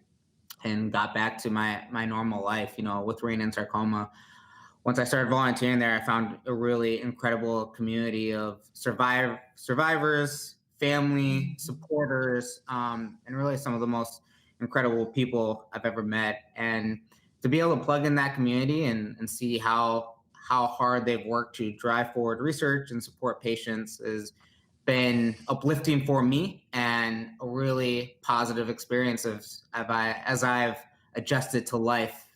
and got back to my normal life, with Rein and Sarcoma, once I started volunteering there, I found a really incredible community of survivors, family, supporters, and really some of the most incredible people I've ever met. And to be able to plug in that community and see how hard they've worked to drive forward research and support patients has been uplifting for me and a really positive experience as I've adjusted to life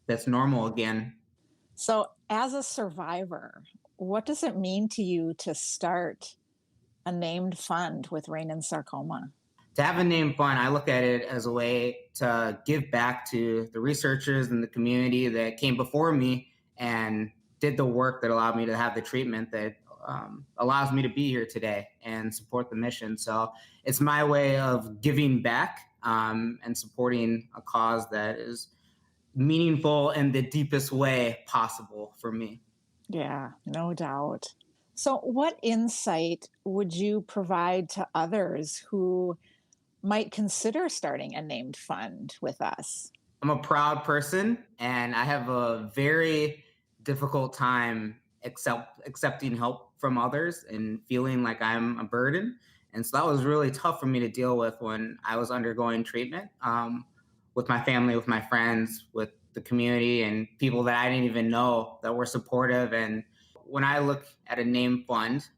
that's normal again. So, as a survivor, what does it mean to you to start a named fund with Rein and Sarcoma? To have a named fund, I look at it as a way to give back to the researchers and the community that came before me and did the work that allowed me to have the treatment that allows me to be here today and support the mission. So it's my way of giving back and supporting a cause that is meaningful in the deepest way possible for me. Yeah, no doubt. So, what insight would you provide to others who might consider starting a named fund with us? I'm a proud person, and I have a very difficult time accepting help from others and feeling like I'm a burden. And so that was really tough for me to deal with when I was undergoing treatment with my family, with my friends, with the community, and people that I didn't even know that were supportive. And when I look at a name fund,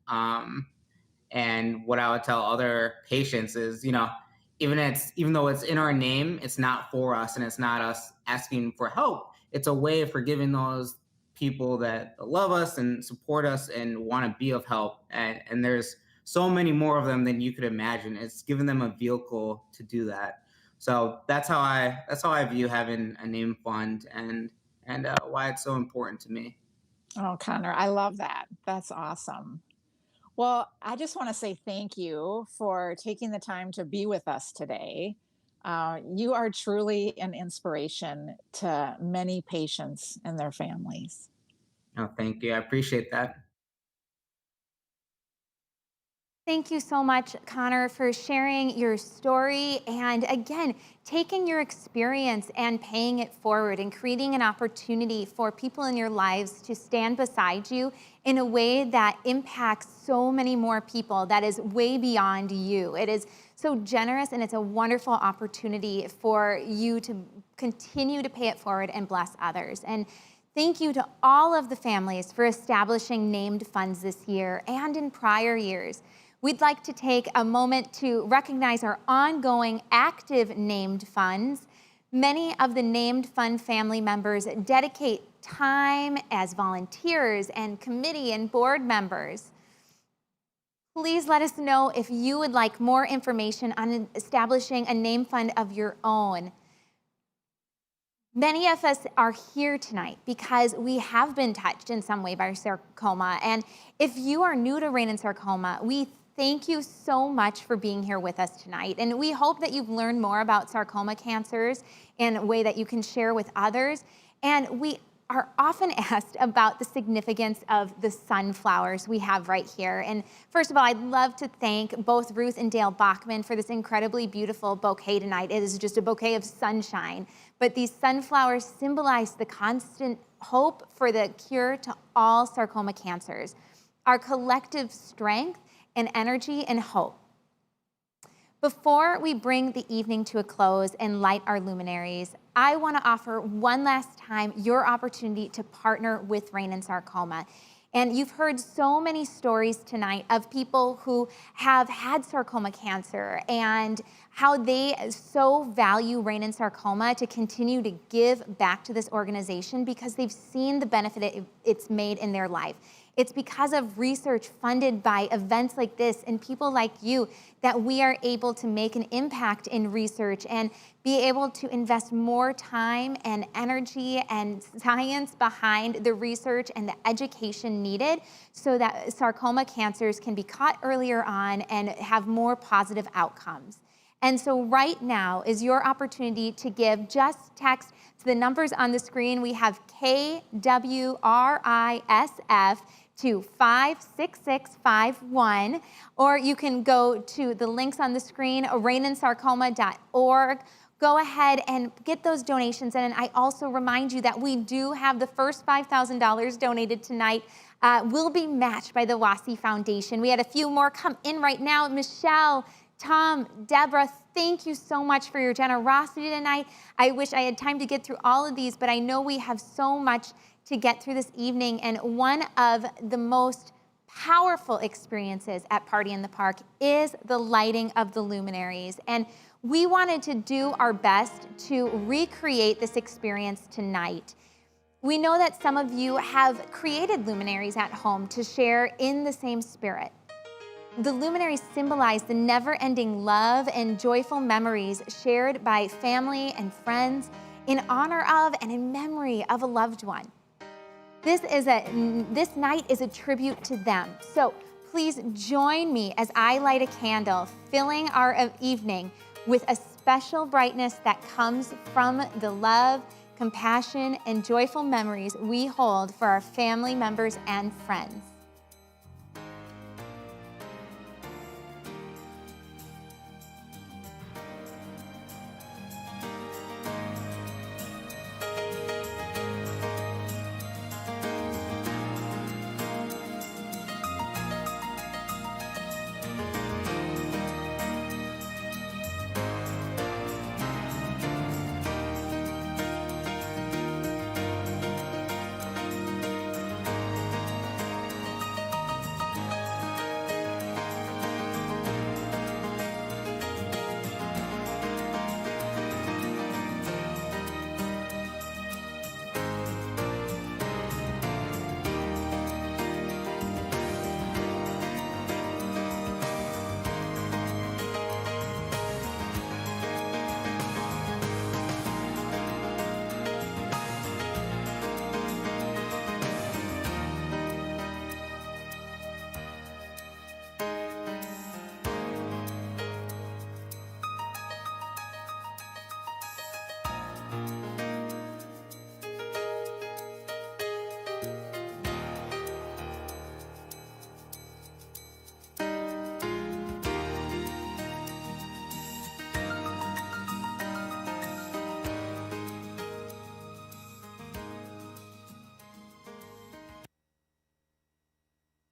and what I would tell other patients is, even though it's in our name, it's not for us and it's not us asking for help. It's a way for giving those people that love us and support us and want to be of help. And there's so many more of them than you could imagine. It's giving them a vehicle to do that. So that's how I view having a name fund and why it's so important to me. Oh, Connor, I love that. That's awesome. Well, I just want to say thank you for taking the time to be with us today. You are truly an inspiration to many patients and their families. Oh, thank you. I appreciate that. Thank you so much, Connor, for sharing your story and, again, taking your experience and paying it forward and creating an opportunity for people in your lives to stand beside you in a way that impacts so many more people, that is way beyond you. It is so generous, and it's a wonderful opportunity for you to continue to pay it forward and bless others. And thank you to all of the families for establishing named funds this year and in prior years. We'd like to take a moment to recognize our ongoing active named funds. Many of the named fund family members dedicate time as volunteers and committee and board members. Please let us know if you would like more information on establishing a named fund of your own. Many of us are here tonight because we have been touched in some way by sarcoma. And if you are new to Rein and Sarcoma, we thank you so much for being here with us tonight. And we hope that you've learned more about sarcoma cancers in a way that you can share with others. And we are often asked about the significance of the sunflowers we have right here. And first of all, I'd love to thank both Ruth and Dale Bachman for this incredibly beautiful bouquet tonight. It is just a bouquet of sunshine. But these sunflowers symbolize the constant hope for the cure to all sarcoma cancers, our collective strength and energy and hope. Before we bring the evening to a close and light our luminaries, I want to offer one last time your opportunity to partner with Rein and Sarcoma. And you've heard so many stories tonight of people who have had sarcoma cancer and how they so value Rein and Sarcoma to continue to give back to this organization because they've seen the benefit it's made in their life. It's because of research funded by events like this and people like you that we are able to make an impact in research and be able to invest more time and energy and science behind the research and the education needed so that sarcoma cancers can be caught earlier on and have more positive outcomes. And so right now is your opportunity to give. Just text to the numbers on the screen. We have KWRISF to 56651, or you can go to the links on the screen, reininSarcoma.org. Go ahead and get those donations in. And I also remind you that we do have the first $5,000 donated tonight will be matched by the WASI Foundation. We had a few more come in right now. Michelle, Tom, Deborah, thank you so much for your generosity tonight. I wish I had time to get through all of these, but I know we have so much to get through this evening. And one of the most powerful experiences at Party in the Park is the lighting of the luminaries. And we wanted to do our best to recreate this experience tonight. We know that some of you have created luminaries at home to share in the same spirit. The luminaries symbolize the never-ending love and joyful memories shared by family and friends in honor of and in memory of a loved one. This night is a tribute to them. So please join me as I light a candle, filling our evening with a special brightness that comes from the love, compassion, and joyful memories we hold for our family members and friends.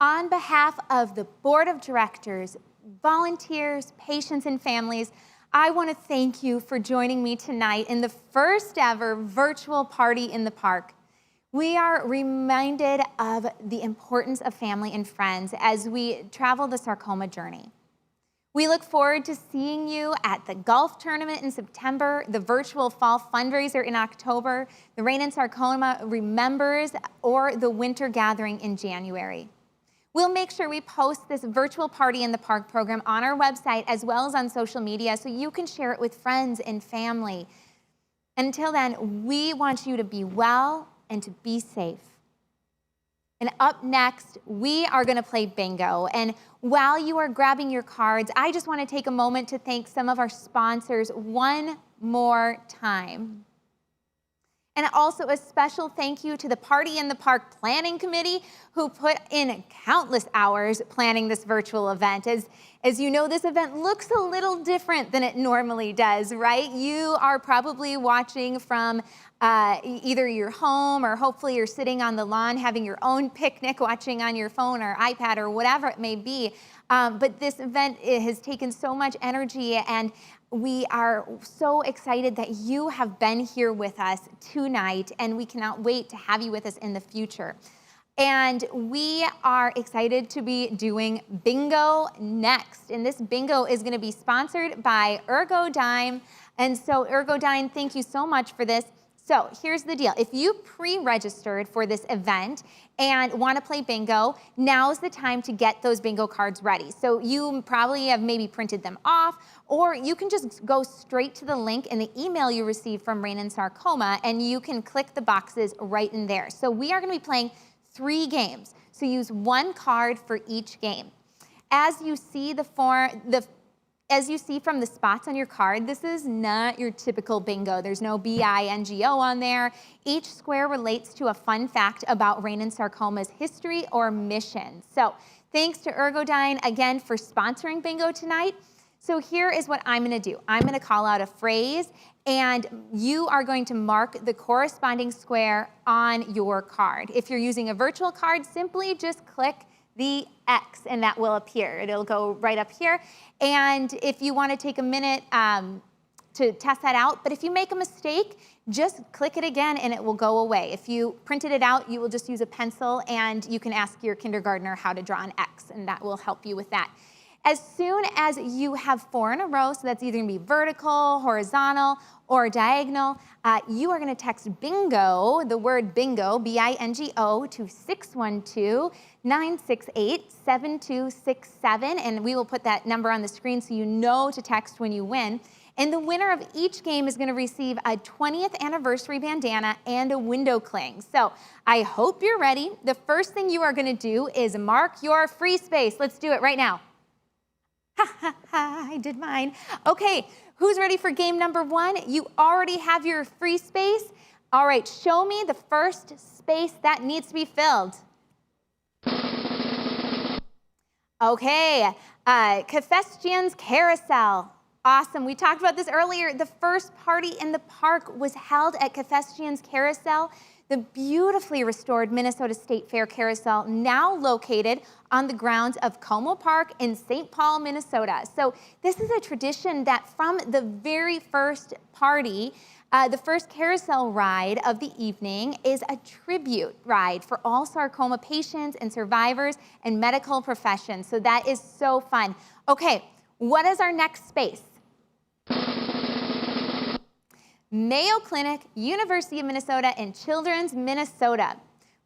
On behalf of the Board of Directors, volunteers, patients, and families, I want to thank you for joining me tonight in the first ever virtual Party in the Park. We are reminded of the importance of family and friends as we travel the sarcoma journey. We look forward to seeing you at the golf tournament in September, the virtual fall fundraiser in October, the Rein and Sarcoma Remembers, or the winter gathering in January. We'll make sure we post this virtual Party in the Park program on our website as well as on social media so you can share it with friends and family. Until then, we want you to be well and to be safe. And up next, we are going to play bingo. And while you are grabbing your cards, I just want to take a moment to thank some of our sponsors one more time. And also a special thank you to the Party in the Park Planning Committee who put in countless hours planning this virtual event. As you know, this event looks a little different than it normally does, right? You are probably watching from either your home or hopefully you're sitting on the lawn having your own picnic, watching on your phone or iPad or whatever it may be. But this event, it has taken so much energy, and we are so excited that you have been here with us tonight, and we cannot wait to have you with us in the future. And we are excited to be doing bingo next. And this bingo is going to be sponsored by Ergodyne. And so Ergodyne, thank you so much for this. So here's the deal. If you pre-registered for this event and want to play bingo, now's the time to get those bingo cards ready. So you probably have maybe printed them off, or you can just go straight to the link in the email you received from Rein and Sarcoma, and you can click the boxes right in there. So we are going to be playing 3 games. So use 1 card for each game. As you see as you see from the spots on your card, this is not your typical bingo. There's no B-I-N-G-O on there. Each square relates to a fun fact about Rein and Sarcoma's history or mission. So thanks to Ergodyne again for sponsoring bingo tonight. So here is what I'm gonna do. I'm gonna call out a phrase, and you are going to mark the corresponding square on your card. If you're using a virtual card, simply just click the X and that will appear. It'll go right up here. And if you want to take a minute to test that out, but if you make a mistake, just click it again and it will go away. If you printed it out, you will just use a pencil, and you can ask your kindergartner how to draw an X, and that will help you with that. As soon as you have 4 in a row, so that's either going to be vertical, horizontal, or diagonal, you are going to text bingo, the word bingo, B-I-N-G-O, to 612-968-7267, and we will put that number on the screen so you know to text when you win. And the winner of each game is going to receive a 20th anniversary bandana and a window cling. So I hope you're ready. The first thing you are going to do is mark your free space. Let's do it right now. Ha, ha, ha, I did mine. Okay, who's ready for game number 1? You already have your free space. All right, show me the first space that needs to be filled. Okay, Kefestian's Carousel. Awesome, we talked about this earlier. The first party in the park was held at Kefestian's Carousel, the beautifully restored Minnesota State Fair Carousel, now located on the grounds of Como Park in St. Paul, Minnesota. So this is a tradition that from the very first party, the first carousel ride of the evening is a tribute ride for all sarcoma patients and survivors and medical professions. So that is so fun. Okay, what is our next space? Mayo Clinic, University of Minnesota, and Children's Minnesota.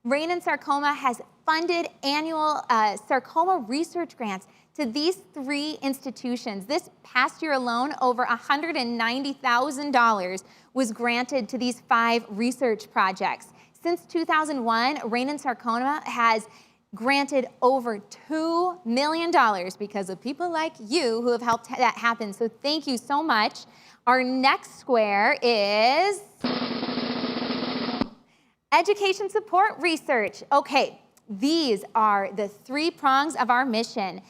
Rein and Sarcoma has funded annual sarcoma research grants to these 3 institutions. This past year alone, over $190,000 was granted to these 5 research projects. Since 2001, Rein and Sarcoma has granted over $2 million because of people like you who have helped that happen. So thank you so much. Our next square is Education Support Research. Okay, these are the 3 prongs of our mission.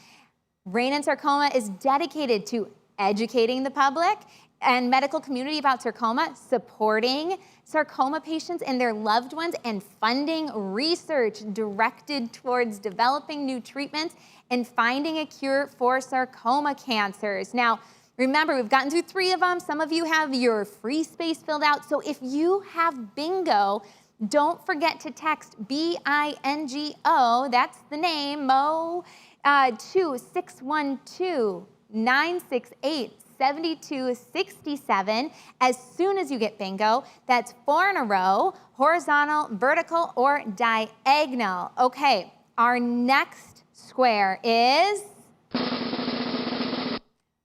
Rein and Sarcoma is dedicated to educating the public and medical community about sarcoma, supporting sarcoma patients and their loved ones, and funding research directed towards developing new treatments and finding a cure for sarcoma cancers. Now, remember, we've gotten through 3 of them. Some of you have your free space filled out. So if you have bingo, don't forget to text B-I-N-G-O, that's the name, Mo, to 612-968-7267 as soon as you get bingo. That's 4 in a row, horizontal, vertical, or diagonal. Okay, our next square is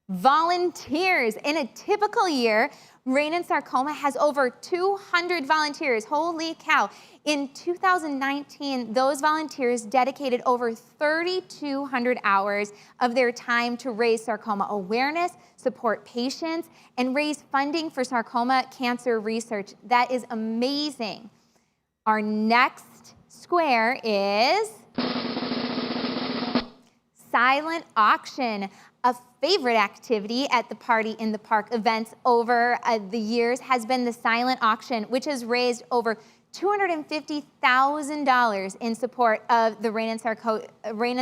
volunteers. In a typical year, Rein and Sarcoma has over 200 volunteers. Holy cow. In 2019, those volunteers dedicated over 3,200 hours of their time to raise sarcoma awareness, support patients, and raise funding for sarcoma cancer research. That is amazing. Our next square is silent auction. A favorite activity at the Party in the Park events over the years has been the silent auction, which has raised over $250,000 in support of the Rein and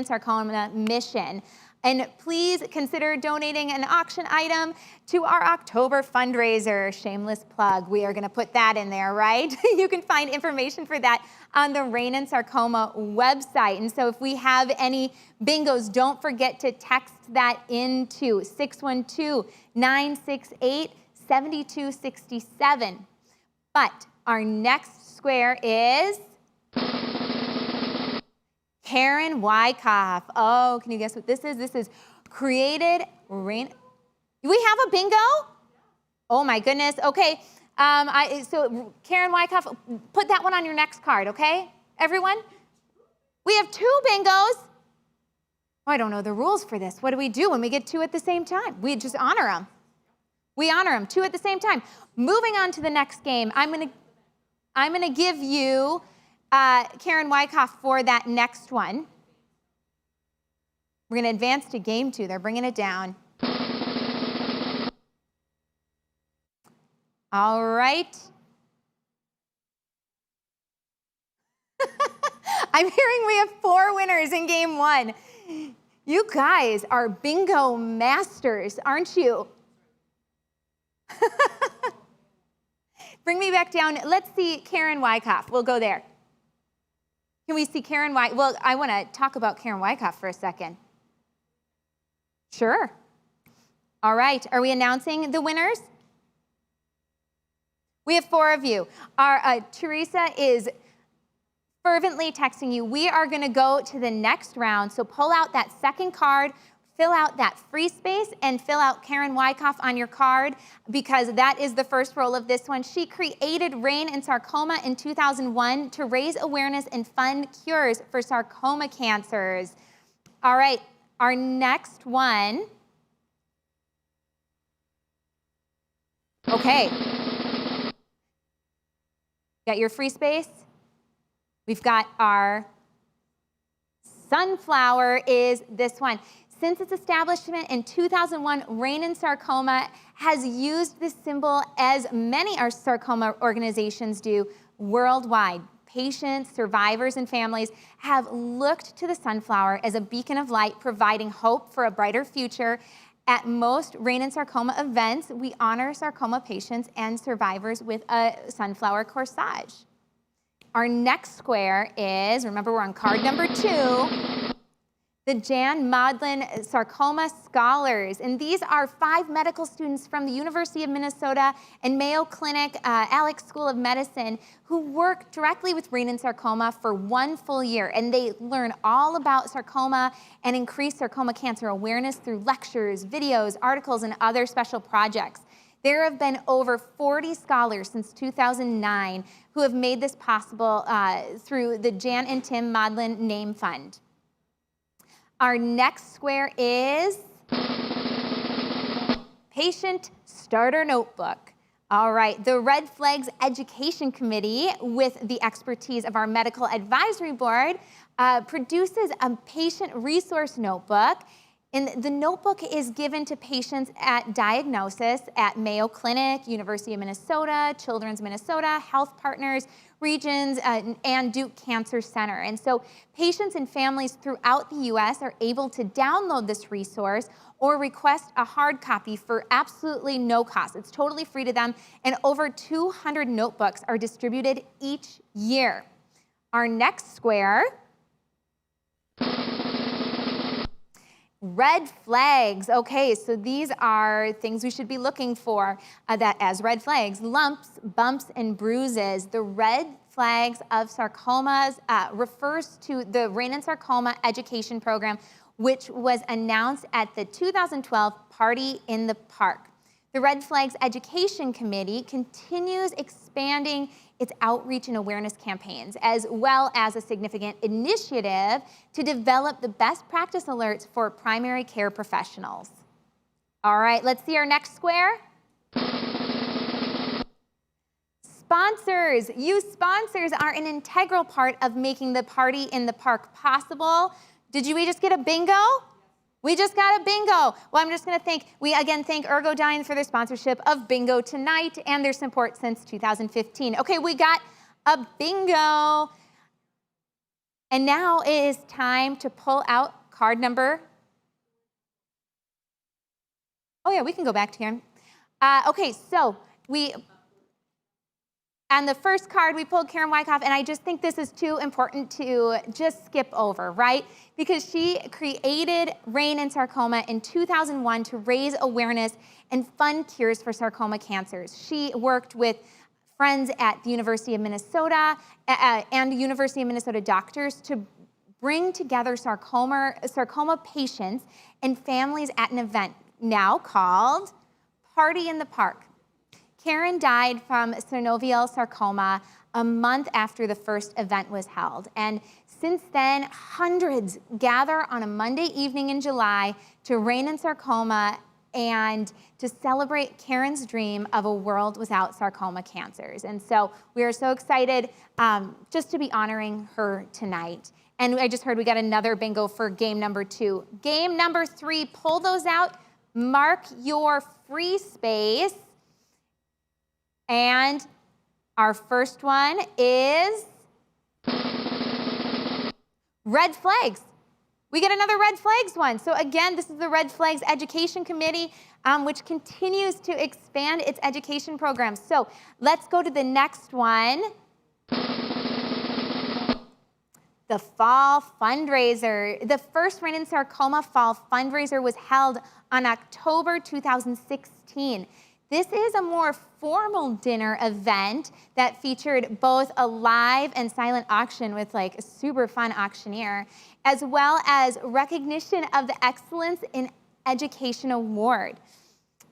Sarcoma mission. And please consider donating an auction item to our October fundraiser. Shameless plug. We are going to put that in there, right? You can find information for that on the Rein and Sarcoma website. And so if we have any bingos, don't forget to text that into 612-968-7267. But our next square is Karen Wyckoff. Oh, can you guess what this is? This is created Rein. Do we have a bingo? Oh my goodness. Okay. So Karen Wyckoff, put that one on your next card, okay? Everyone? We have 2 bingos. Oh, I don't know the rules for this. What do we do when we get 2 at the same time? We just honor them. We honor them, 2 at the same time. Moving on to the next game, I'm gonna give you Karen Wyckoff for that next one. We're gonna advance to game 2. They're bringing it down. All right. I'm hearing we have 4 winners in game 1. You guys are bingo masters, aren't you? Bring me back down. Let's see Karen Wyckoff. We'll go there. Can we see Karen Wyckoff? Well, I want to talk about Karen Wyckoff for a second. Sure. All right. Are we announcing the winners? We have 4 of you. Our Teresa is fervently texting you. We are going to go to the next round. So pull out that second card, fill out that free space, and fill out Karen Wyckoff on your card, because that is the first roll of this one. She created Rein and Sarcoma in 2001 to raise awareness and fund cures for sarcoma cancers. All right, our next one. Okay. Got your free space? We've got our sunflower is this one. Since its establishment in 2001, Rein and Sarcoma has used this symbol as many our sarcoma organizations do worldwide. Patients, survivors, and families have looked to the sunflower as a beacon of light, providing hope for a brighter future. At most Rein and Sarcoma events, we honor sarcoma patients and survivors with a sunflower corsage. Our next square is, remember we're on card number 2, the Jan Maudlin Sarcoma Scholars. And these are 5 medical students from the University of Minnesota and Mayo Clinic, Alex School of Medicine, who work directly with Rein and Sarcoma for 1 full year. And they learn all about sarcoma and increase sarcoma cancer awareness through lectures, videos, articles, and other special projects. There have been over 40 scholars since 2009 who have made this possible through the Jan and Tim Maudlin Name Fund. Our next square is Patient Starter Notebook. All right, the Red Flags Education Committee, with the expertise of our Medical Advisory Board, produces a patient resource notebook. And the notebook is given to patients at diagnosis at Mayo Clinic, University of Minnesota, Children's Minnesota, Health Partners, Regions, and Duke Cancer Center. And so patients and families throughout the U.S. are able to download this resource or request a hard copy for absolutely no cost. It's totally free to them, and over 200 notebooks are distributed each year. Our next square, red flags. Okay, so these are things we should be looking for that as red flags: lumps, bumps, and bruises. The red flags of sarcomas refers to the Rein and Sarcoma Education Program, which was announced at the 2012 Party in the Park. The Red Flags Education Committee continues expanding its outreach and awareness campaigns, as well as a significant initiative to develop the best practice alerts for primary care professionals. All right, let's see our next square. Sponsors. You sponsors are an integral part of making the Party in the Park possible. Did we just get a bingo? We just got a bingo. Well, I'm just going to thank Ergodyne for their sponsorship of bingo tonight and their support since 2015. Okay, we got a bingo. And now it is time to pull out card number yeah, we can go back to Karen. Okay, so on the first card, we pulled Karen Wyckoff, and I just think this is too important to just skip over, right? Because she created Rein and Sarcoma in 2001 to raise awareness and fund cures for sarcoma cancers. She worked with friends at the University of Minnesota and the University of Minnesota doctors to bring together sarcoma patients and families at an event now called Party in the Park. Karen died from synovial sarcoma a month after the first event was held. And since then, hundreds gather on a Monday evening in July to Rein and Sarcoma and to celebrate Karen's dream of a world without sarcoma cancers. And so we are so excited just to be honoring her tonight. And I just heard we got another bingo for game number 2. Game number 3, pull those out, mark your free space. And our first one is red flags. We get another red flags one. So again, this is the Red Flags Education Committee, which continues to expand its education programs. So let's go to the next one. The fall fundraiser. The first Rein and Sarcoma fall fundraiser was held on October 2016. This is a more formal dinner event that featured both a live and silent auction with like a super fun auctioneer, as well as recognition of the Excellence in Education Award.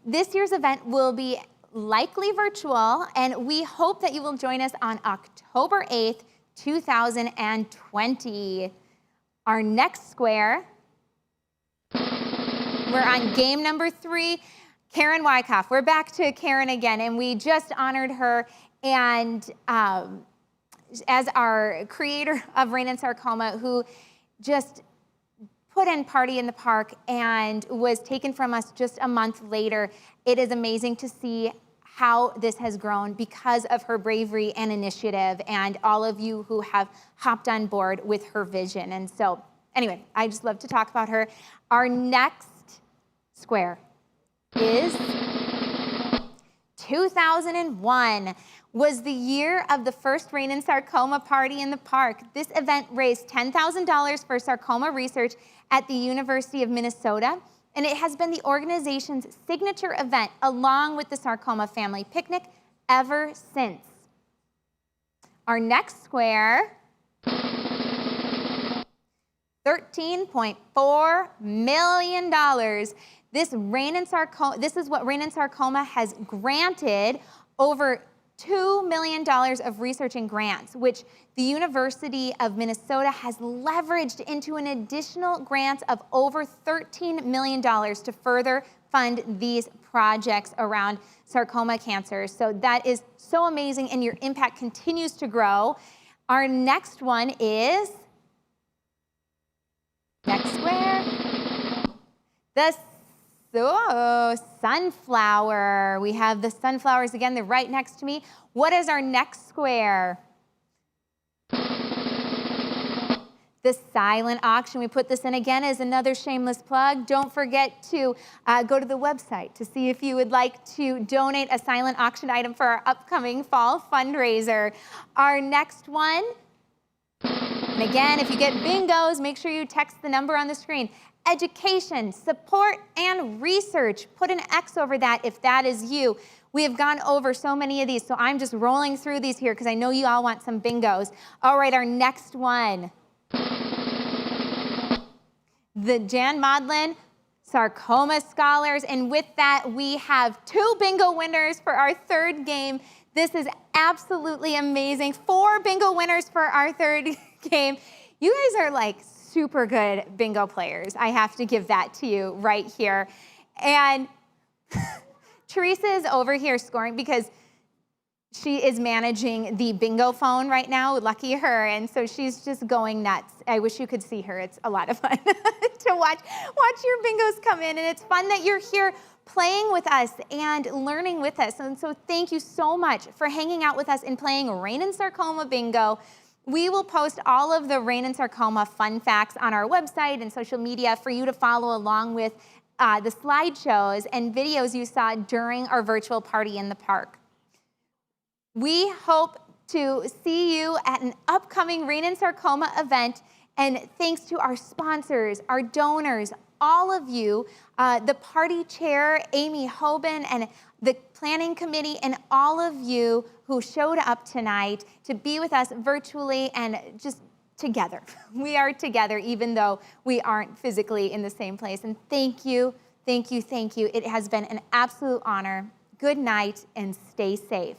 This year's event will be likely virtual, and we hope that you will join us on October 8th, 2020. Our next square, we're on game number 3. Karen Wyckoff. We're back to Karen again, and we just honored her and as our creator of Rein and Sarcoma, who just put in Party in the Park and was taken from us just a month later. It is amazing to see how this has grown because of her bravery and initiative and all of you who have hopped on board with her vision. And so anyway, I just love to talk about her. Our next square is 2001 was the year of the first Rein and Sarcoma Party in the Park. This event raised $10,000 for sarcoma research at the University of Minnesota, and it has been the organization's signature event along with the Sarcoma Family Picnic ever since. Our next square, $13.4 million. This is what Rein and Sarcoma has granted over $2 million of research and grants, which the University of Minnesota has leveraged into an additional grant of over $13 million to further fund these projects around sarcoma cancers. So that is so amazing, and your impact continues to grow. Our next one is, next square, the sunflower. We have the sunflowers again. They're right next to me. What is our next square? The silent auction. We put this in again as another shameless plug. Don't forget to go to the website to see if you would like to donate a silent auction item for our upcoming fall fundraiser. Our next one, and again, if you get bingos, make sure you text the number on the screen. Education, support, and research. Put an X over that if that is you. We have gone over so many of these, so I'm just rolling through these here because I know you all want some bingos. All right, our next one. The Jan Maudlin Sarcoma Scholars, and with that, we have 2 bingo winners for our third game. This is absolutely amazing. 4 bingo winners for our third game. You guys are like super good bingo players. I have to give that to you right here. And Teresa is over here scoring because she is managing the bingo phone right now. Lucky her. And so she's just going nuts. I wish you could see her. It's a lot of fun to watch your bingos come in. And it's fun that you're here playing with us and learning with us. And so thank you so much for hanging out with us and playing Rein and Sarcoma Bingo. We will post all of the Rein and Sarcoma fun facts on our website and social media for you to follow along with the slideshows and videos you saw during our virtual party in the park. We hope to see you at an upcoming Rein and Sarcoma event, and thanks to our sponsors, our donors, all of you, the party chair, Amy Hoban, and the planning committee, and all of you who showed up tonight to be with us virtually and just together. We are together even though we aren't physically in the same place. And thank you, thank you, thank you. It has been an absolute honor. Good night and stay safe.